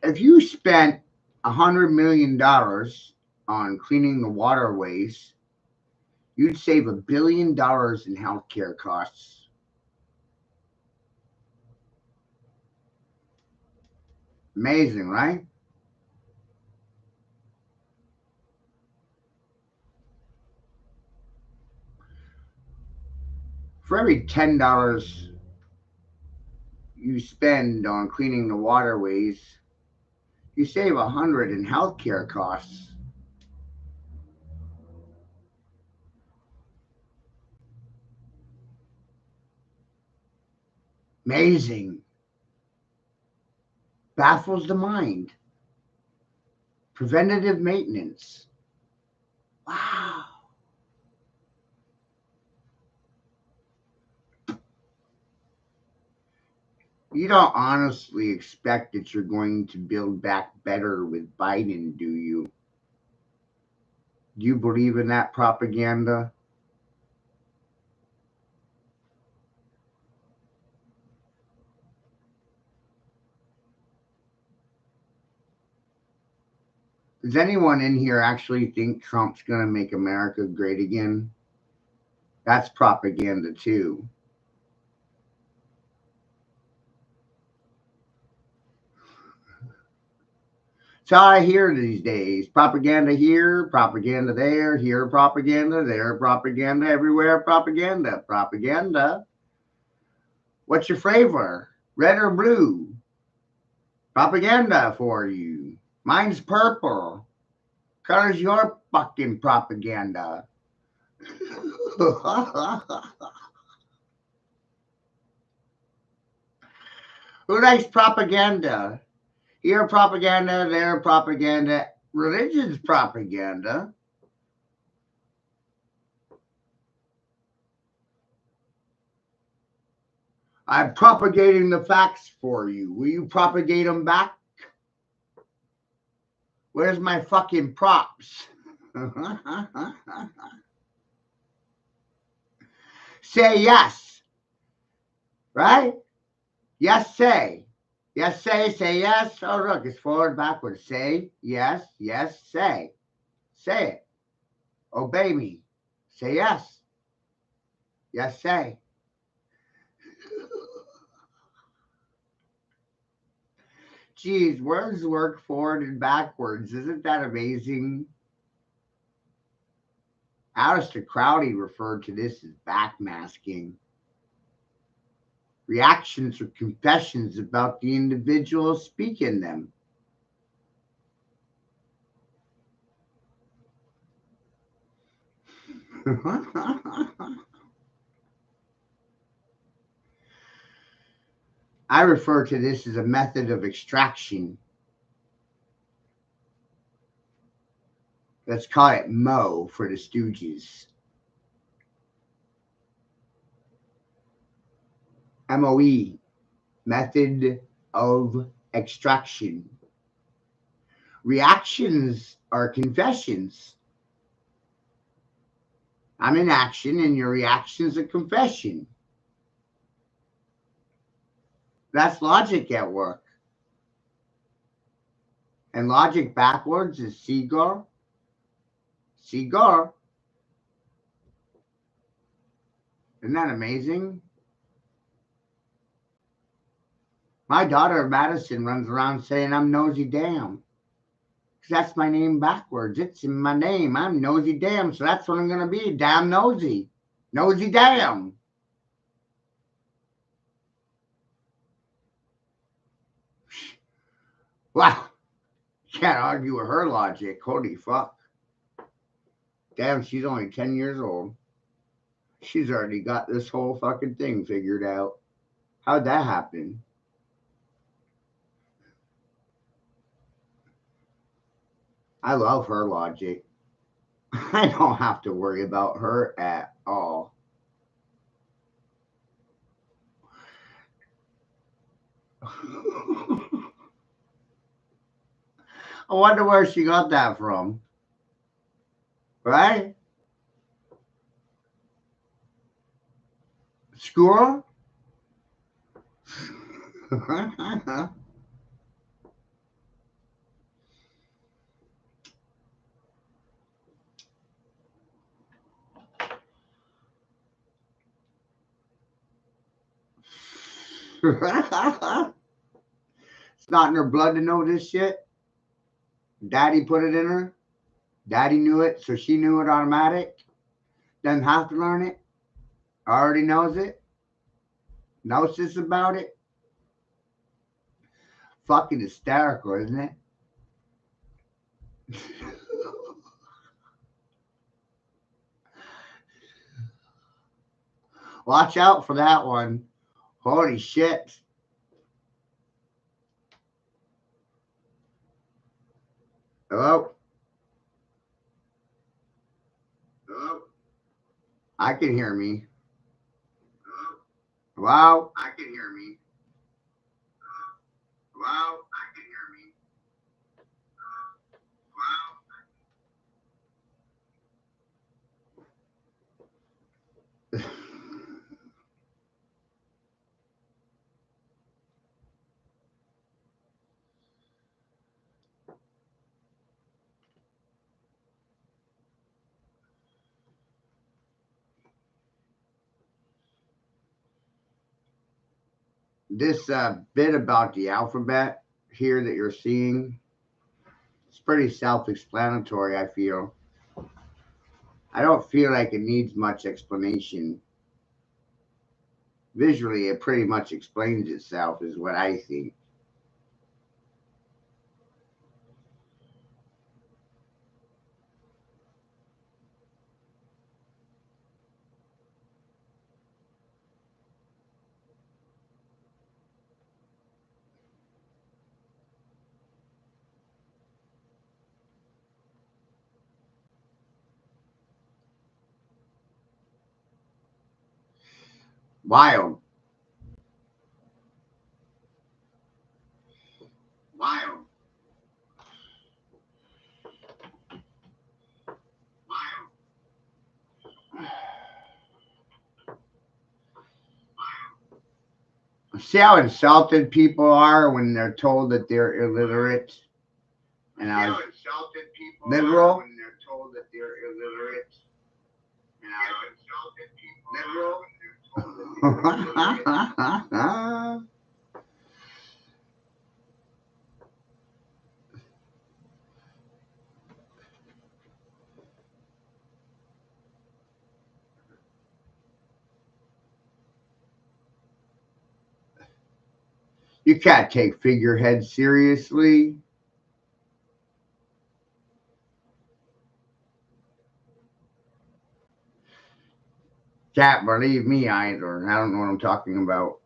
If you spent $100 million on cleaning the waterways, you'd save $1 billion in healthcare costs. Amazing, right? For every $10 you spend on cleaning the waterways, you save $100 in healthcare costs. Amazing. Baffles the mind. Preventative maintenance. Wow. You don't honestly expect that you're going to build back better with Biden, do you? Do you believe in that propaganda? Does anyone in here actually think Trump's going to make America great again? That's propaganda too. That's all I hear these days. Propaganda here, propaganda there, here propaganda, there propaganda, everywhere propaganda. Propaganda. What's your flavor? Red or blue? Propaganda for you. Mine's purple. Color's your fucking propaganda. Who likes propaganda? Here propaganda, there propaganda, religion's propaganda. I'm propagating the facts for you. Will you propagate them back? Where's my fucking props? Say yes. Right? Yes, say. Yes, say yes. Oh, look, it's forward, backwards. Say yes, yes, say. Say it. Obey me. Say yes. Yes, say. Geez, words work forward and backwards. Isn't that amazing? Aleister Crowley referred to this as backmasking. Reactions or confessions about the individual speaking them. I refer to this as a method of extraction. Let's call it Mo for the Stooges. MOE, method of extraction. Reactions are confessions. I'm in action and your reaction's a confession. That's logic at work. And logic backwards is Seagull. Seagull. Isn't that amazing? My daughter Madison runs around saying I'm Nosy Dam. Because that's my name backwards. It's in my name. I'm Nosy Dam. So that's what I'm going to be. Damn nosy. Nosy Dam. Wow. Can't argue with her logic. Holy fuck. Damn, she's only 10 years old. She's already got this whole fucking thing figured out. How'd that happen? I love her logic. I don't have to worry about her at all. I wonder where she got that from. Right? Squirrel? It's not in her blood to know this shit. Daddy put it in her. Daddy knew it, so she knew it automatic. Doesn't have to learn it. Already knows it. Knows this about it. Fucking hysterical, isn't it? Watch out for that one. Holy shit. Hello? Hello? I can hear me. Hello? I can hear me. Hello? I can hear me. Hello? This bit about the alphabet here that you're seeing, it's pretty self-explanatory, I feel. I don't feel like it needs much explanation. Visually, it pretty much explains itself, is what I think. Wild. See how insulted people are when they're told that they're illiterate? And I was liberal. When they're told that they're illiterate. And I was liberal. You can't take figureheads seriously. Can't believe me either. I don't know what I'm talking about.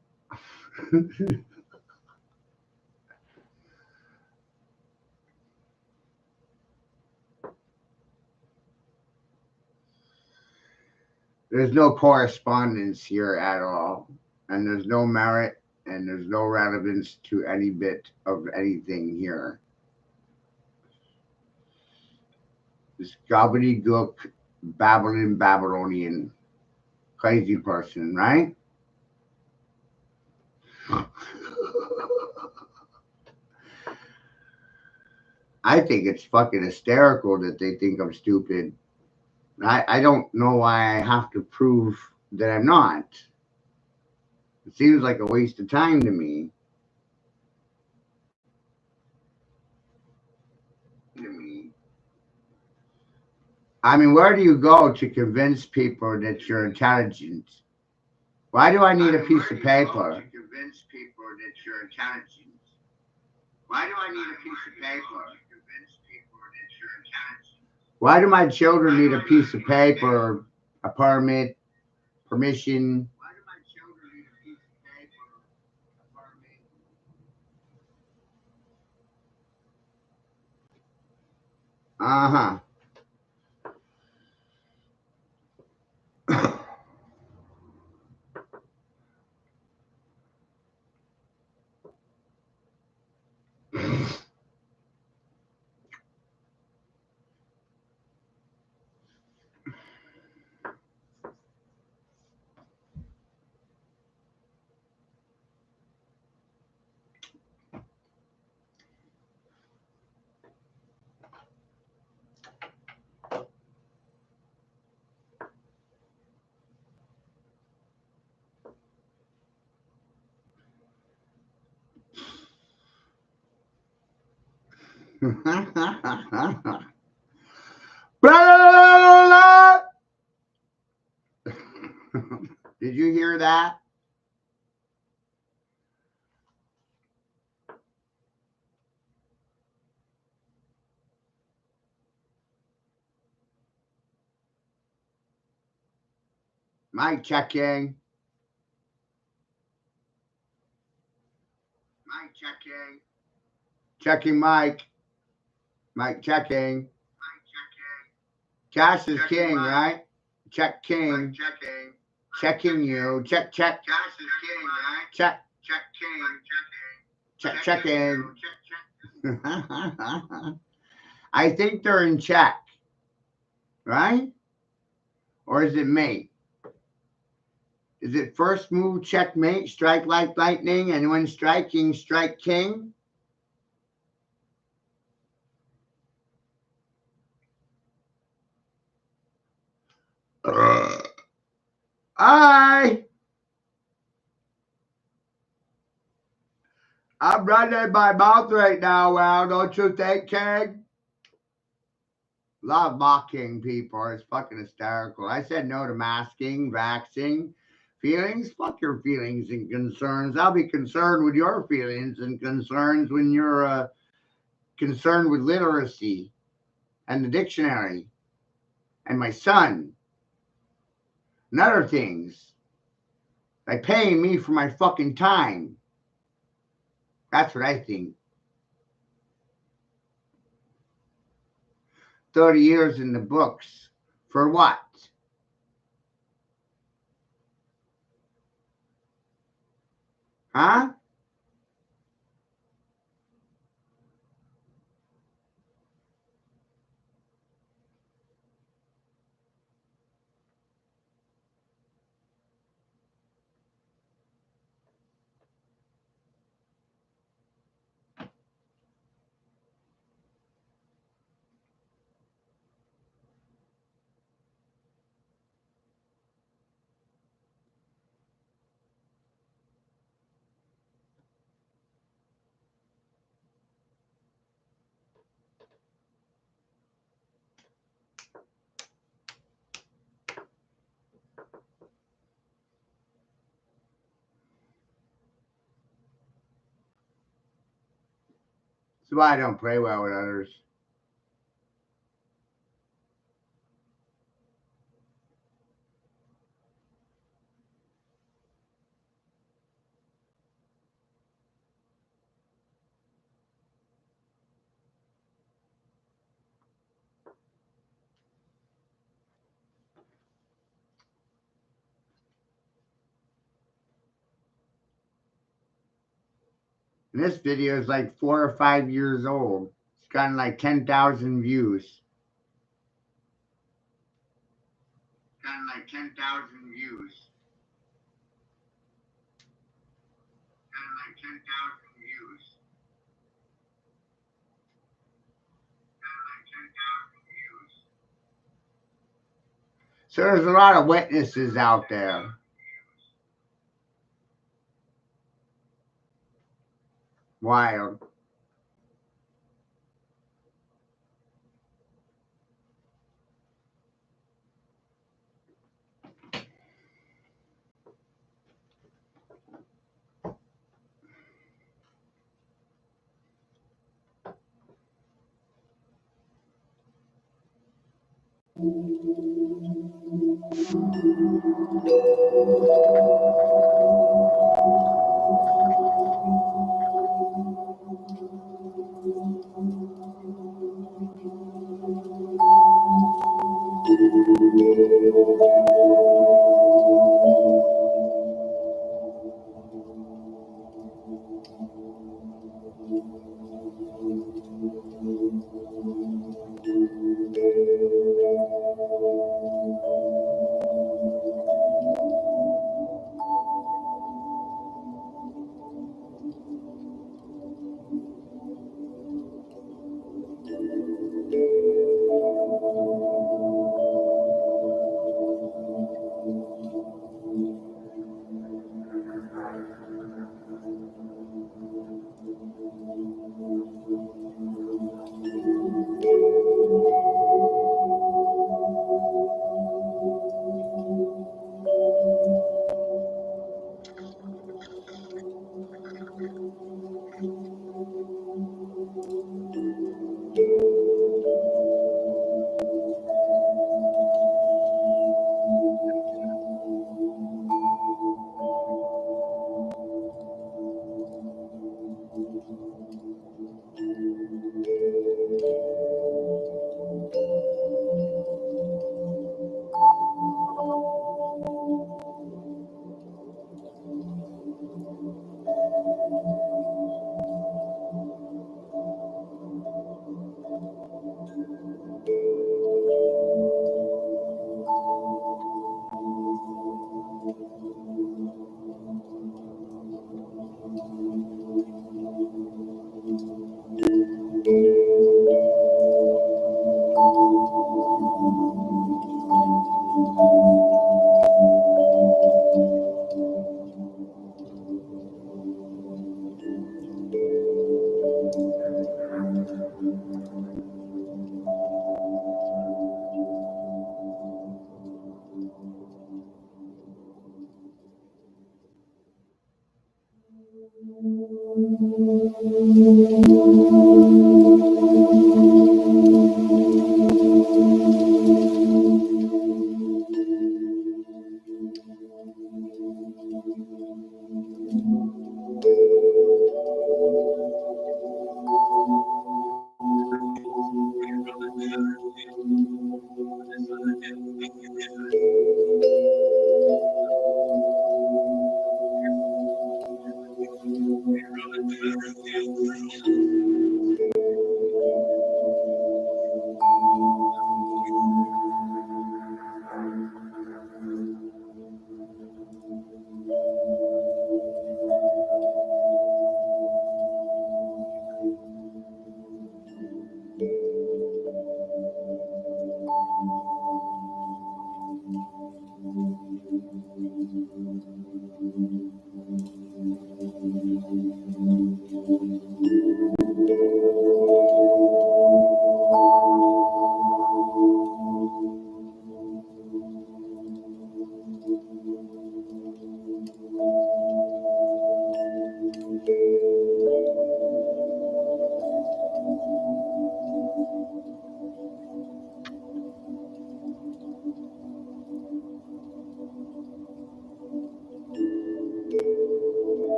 There's no correspondence here at all. And there's no merit and there's no relevance to any bit of anything here. This gobbledygook, babbling Babylonian crazy person, right? I think it's fucking hysterical that they think I'm stupid. I don't know why I have to prove that I'm not. It seems like a waste of time to me. I mean, where do you go to convince people that you're intelligent? Why do I need a piece of paper? To convince people that you're intelligent. Why do I need a piece of paper? To convince people that you're intelligent. Why do my children need a piece of paper, a permit, permission? Why do my children need a piece of paper, a permit? Did you hear that? Mic checking. Mic checking. Checking mic. Mic checking. Mic checking. Cash is checking king, mic. Right? Check king. Mic checking. Checking you. Check, check. Cash is king, right? Check. Check king. Check, checking. I think they're in check. Right? Or is it mate? Is it first move, checkmate, strike like lightning, and when striking, strike king? I'm running my mouth right now, well, don't you think, King? Love mocking people. It's fucking hysterical. I said no to masking, vaxing. Feelings? Fuck your feelings and concerns. I'll be concerned with your feelings and concerns when you're concerned with literacy and the dictionary and my son and other things. By paying me for my fucking time. That's what I think. 30 years in the books. For what? Huh? That's why I don't play well with others. And this video is like 4 or 5 years old. It's gotten like 10,000 views. Gotten like 10,000 views. Gotten like 10,000 views. Gotten like 10,000 views. So there's a lot of witnesses out there. Wild.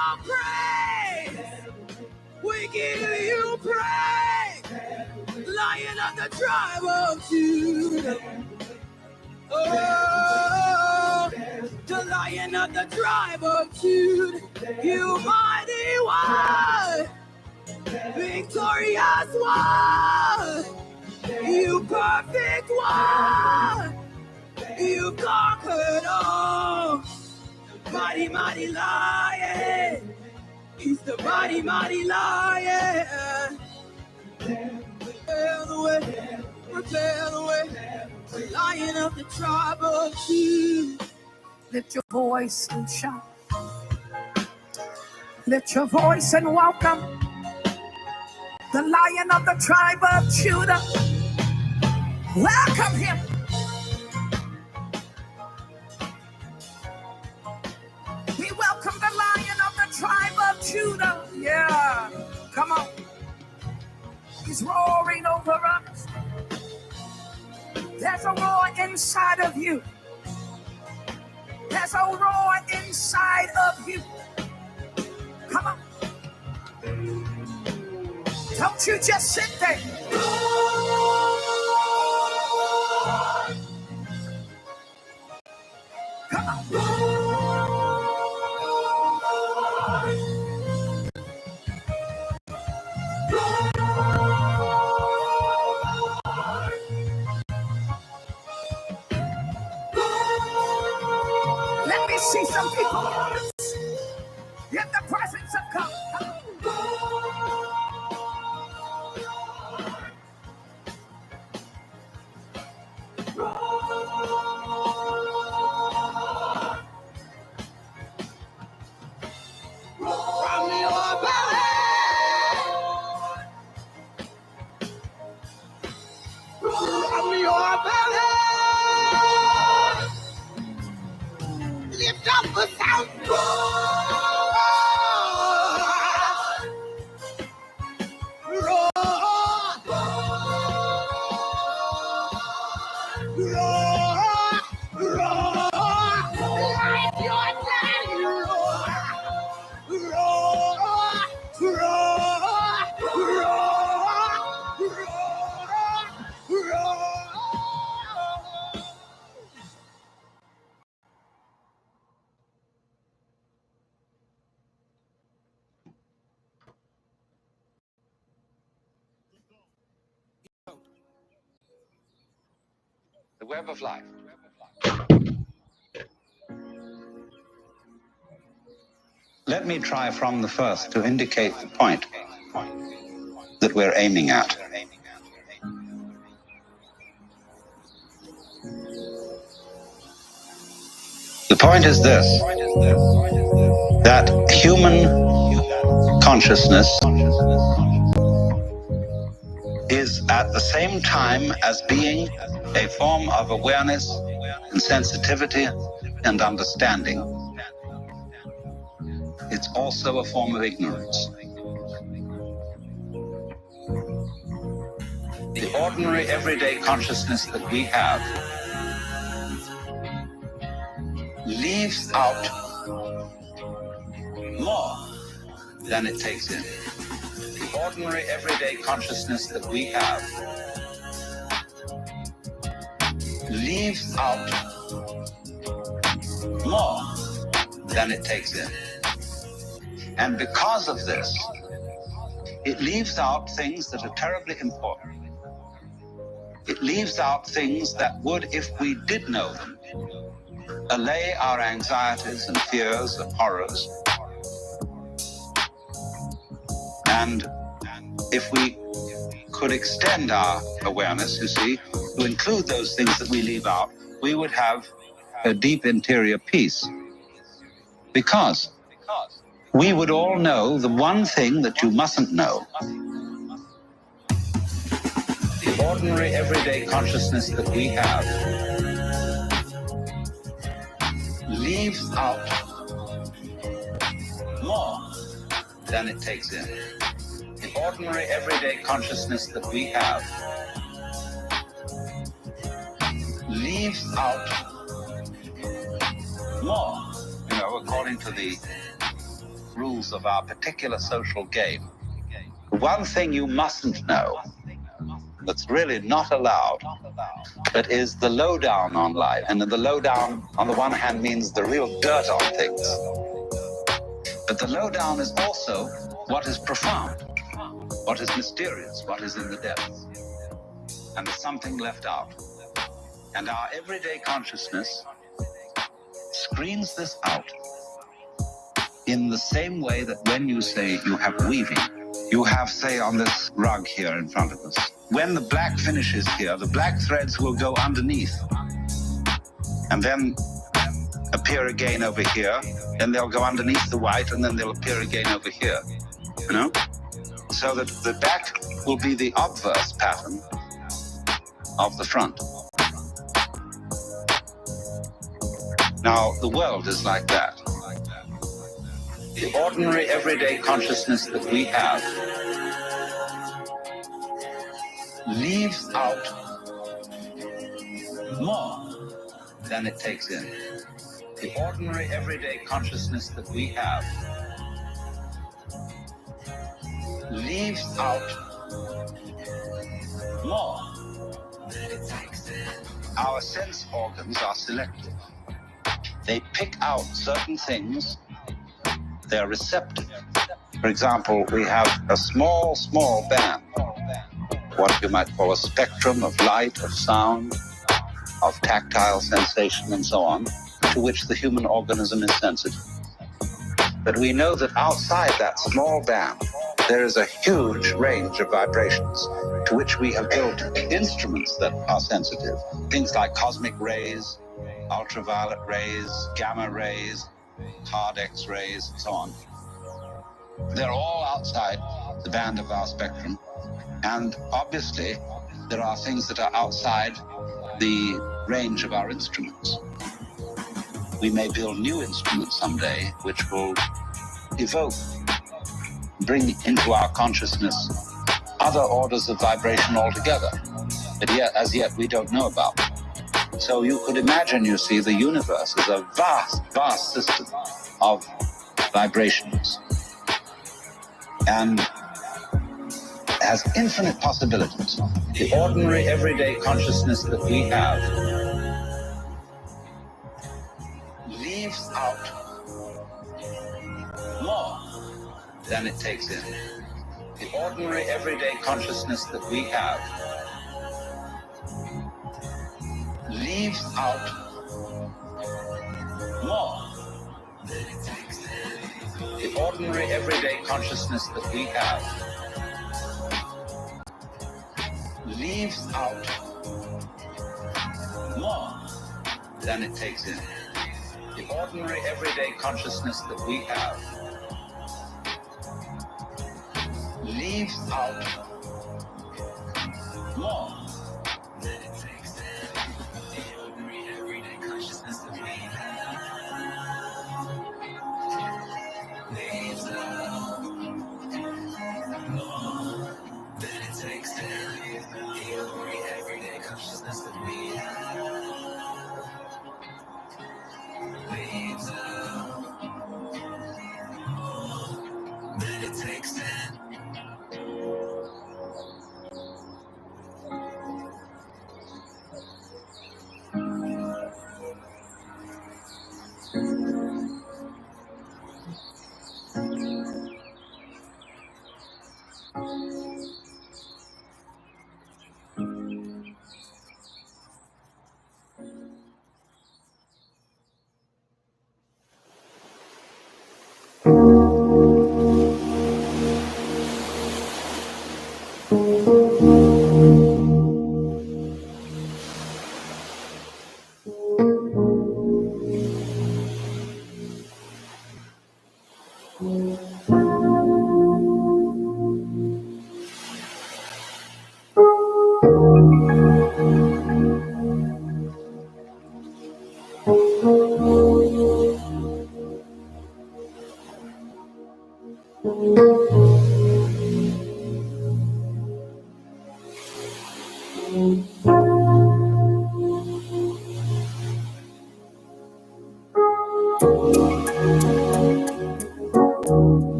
your praise. We give you praise. Lion of the tribe of Judah. Oh, the Lion of the tribe of Judah. You mighty one. Victorious one. You perfect one. You conquered all. Mighty, mighty lion. He's the mighty, mighty lion. Prepare the way. Prepare the way. The Lion of the tribe of Judah. Lift your voice and shout. Lift your voice and welcome the Lion of the tribe of Judah. Welcome him. We welcome the Lion of the tribe of Judah. Yeah, come on. He's roaring over us. There's a roar inside of you. There's a roar inside of you. Come on. Don't you just sit there. Come on. Let me see some people in the presence of God. From your belly, from your belly, lift up a sound. The web of life. Let me try from the first to indicate the point that we're aiming at. The point is this, that human consciousness is at the same time as being a form of awareness and sensitivity and understanding. It's also a form of ignorance. The ordinary everyday consciousness that we have leaves out more than it takes in. The ordinary everyday consciousness that we have leaves out more than it takes in. And because of this, it leaves out things that are terribly important. It leaves out things that would, if we did know them, allay our anxieties and fears and horrors. And if we could extend our awareness, you see, to include those things that we leave out, we would have a deep interior peace. Because we would all know the one thing that you mustn't know. The ordinary everyday consciousness that we have leaves out more than it takes in. The ordinary everyday consciousness that we have leaves out more, according to the rules of our particular social game. One thing you mustn't know, that's really not allowed, but is the lowdown on life. And the lowdown, on the one hand, means the real dirt on things. But the lowdown is also what is profound, what is mysterious, what is in the depths. And there's something left out. And our everyday consciousness screens this out in the same way that when you say you have weaving, you have, say, on this rug here in front of us, when the black finishes here, the black threads will go underneath and then appear again over here, then they'll go underneath the white and then they'll appear again over here, you know? So that the back will be the obverse pattern of the front. Now, the world is like that. The ordinary everyday consciousness that we have leaves out more than it takes in. The ordinary everyday consciousness that we have leaves out more than it takes in. Our sense organs are selective. They pick out certain things. They're receptive. For example, we have a small band, what you might call a spectrum of light, of sound, of tactile sensation, and so on, to which the human organism is sensitive. But we know that outside that small band, there is a huge range of vibrations to which we have built instruments that are sensitive. Things like cosmic rays, ultraviolet rays, gamma rays, hard X-rays, and so on. They're all outside the band of our spectrum. And obviously, there are things that are outside the range of our instruments. We may build new instruments someday which will evoke, bring into our consciousness other orders of vibration altogether, but yet, as yet, we don't know about. So you could imagine, you see, the universe is a vast system of vibrations and has infinite possibilities. The ordinary everyday consciousness that we have leaves out more than it takes in. The ordinary everyday consciousness that we have leaves out more than it takes in. The ordinary everyday consciousness that we have leaves out more than it takes in. The ordinary everyday consciousness that we have leaves out more than it takes in. The ordinary everyday consciousness that we have leaves out more than it takes in. The ordinary everyday consciousness that we have leaves out more than it takes in.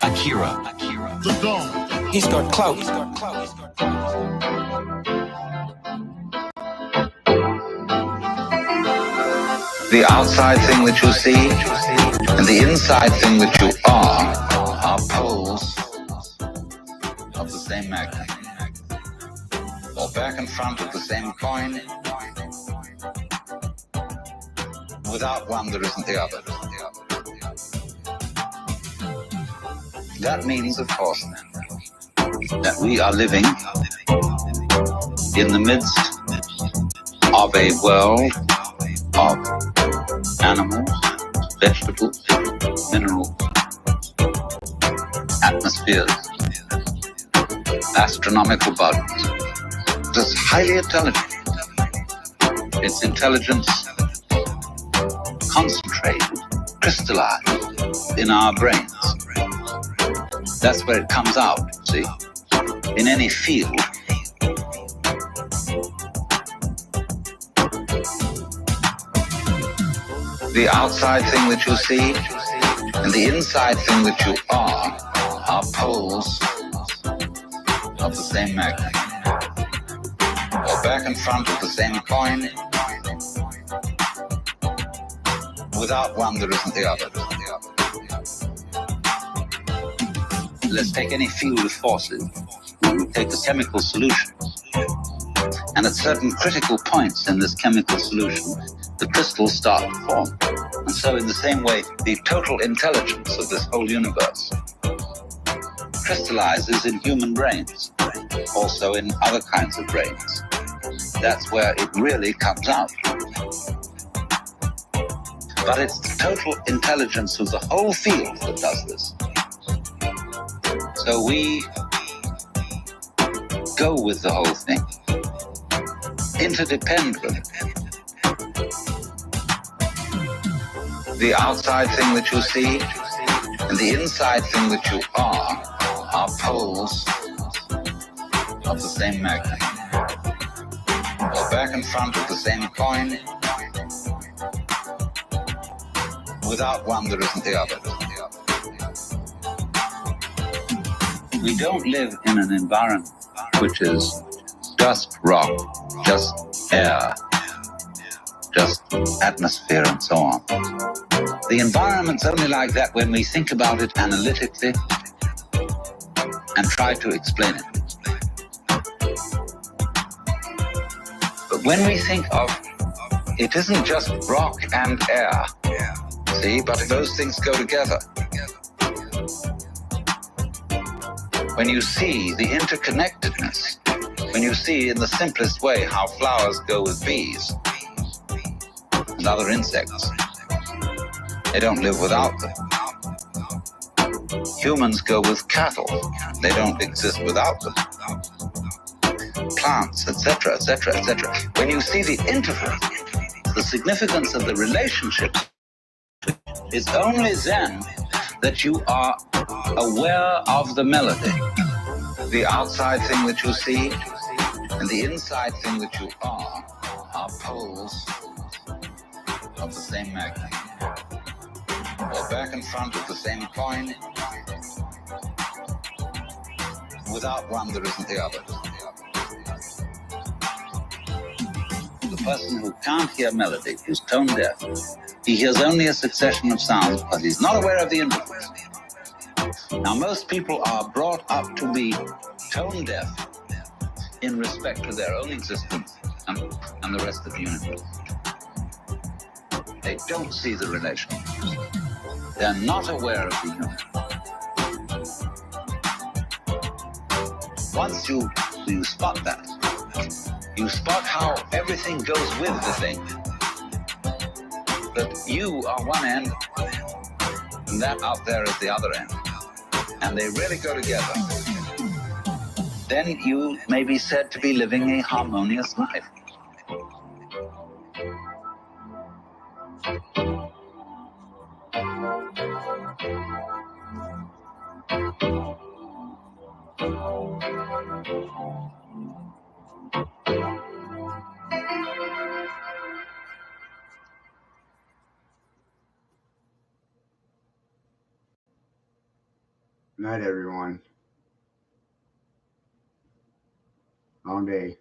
Akira. He's got clout. The outside thing that you see and the inside thing that you are poles of the same magnet, or back and front of the same coin. Without one, there isn't the other. That means, of course, that we are living in the midst of a world of animals, vegetables, minerals, atmospheres, astronomical bodies. It is highly intelligent. Its intelligence concentrated, crystallized in our brains. That's where it comes out, see? In any field. The outside thing that you see and the inside thing that you are poles of the same magnet, or back and front of the same coin. Without one, there isn't the other. Let's take any field of forces. We take a chemical solution, and at certain critical points in this chemical solution, the crystals start to form. And so in the same way, the total intelligence of this whole universe crystallizes in human brains, also in other kinds of brains. That's where it really comes out. But it's the total intelligence of the whole field that does this. So we go with the whole thing, interdepend with it. The outside thing that you see and the inside thing that you are poles of the same magnet, or back and front of the same coin. Without one, there isn't the other. We don't live in an environment which is just rock, just air, just atmosphere and so on. The environment's only like that when we think about it analytically and try to explain it. But when we think of it isn't just rock and air, see, but those things go together. When you see the interconnectedness, when you see in the simplest way how flowers go with bees and other insects, they don't live without them. Humans go with cattle, they don't exist without them. Plants, etc., etc., etc. When you see the interval, the significance of the relationship, it's only then that you are aware of the melody. The outside thing that you see and the inside thing that you are poles of the same magnet, or back and front of the same coin. Without one, there isn't the other. person who can't hear melody, who's tone deaf, he hears only a succession of sounds, but he's not aware of the intervals. Now, most people are brought up to be tone deaf in respect to their own existence and the rest of the universe. They don't see the relation. They're not aware of the universe. Once you spot that, you spot how everything goes with the thing. That you are one end, and that out there is the other end. And they really go together. Then you may be said to be living a harmonious life. Night, everyone. Long day.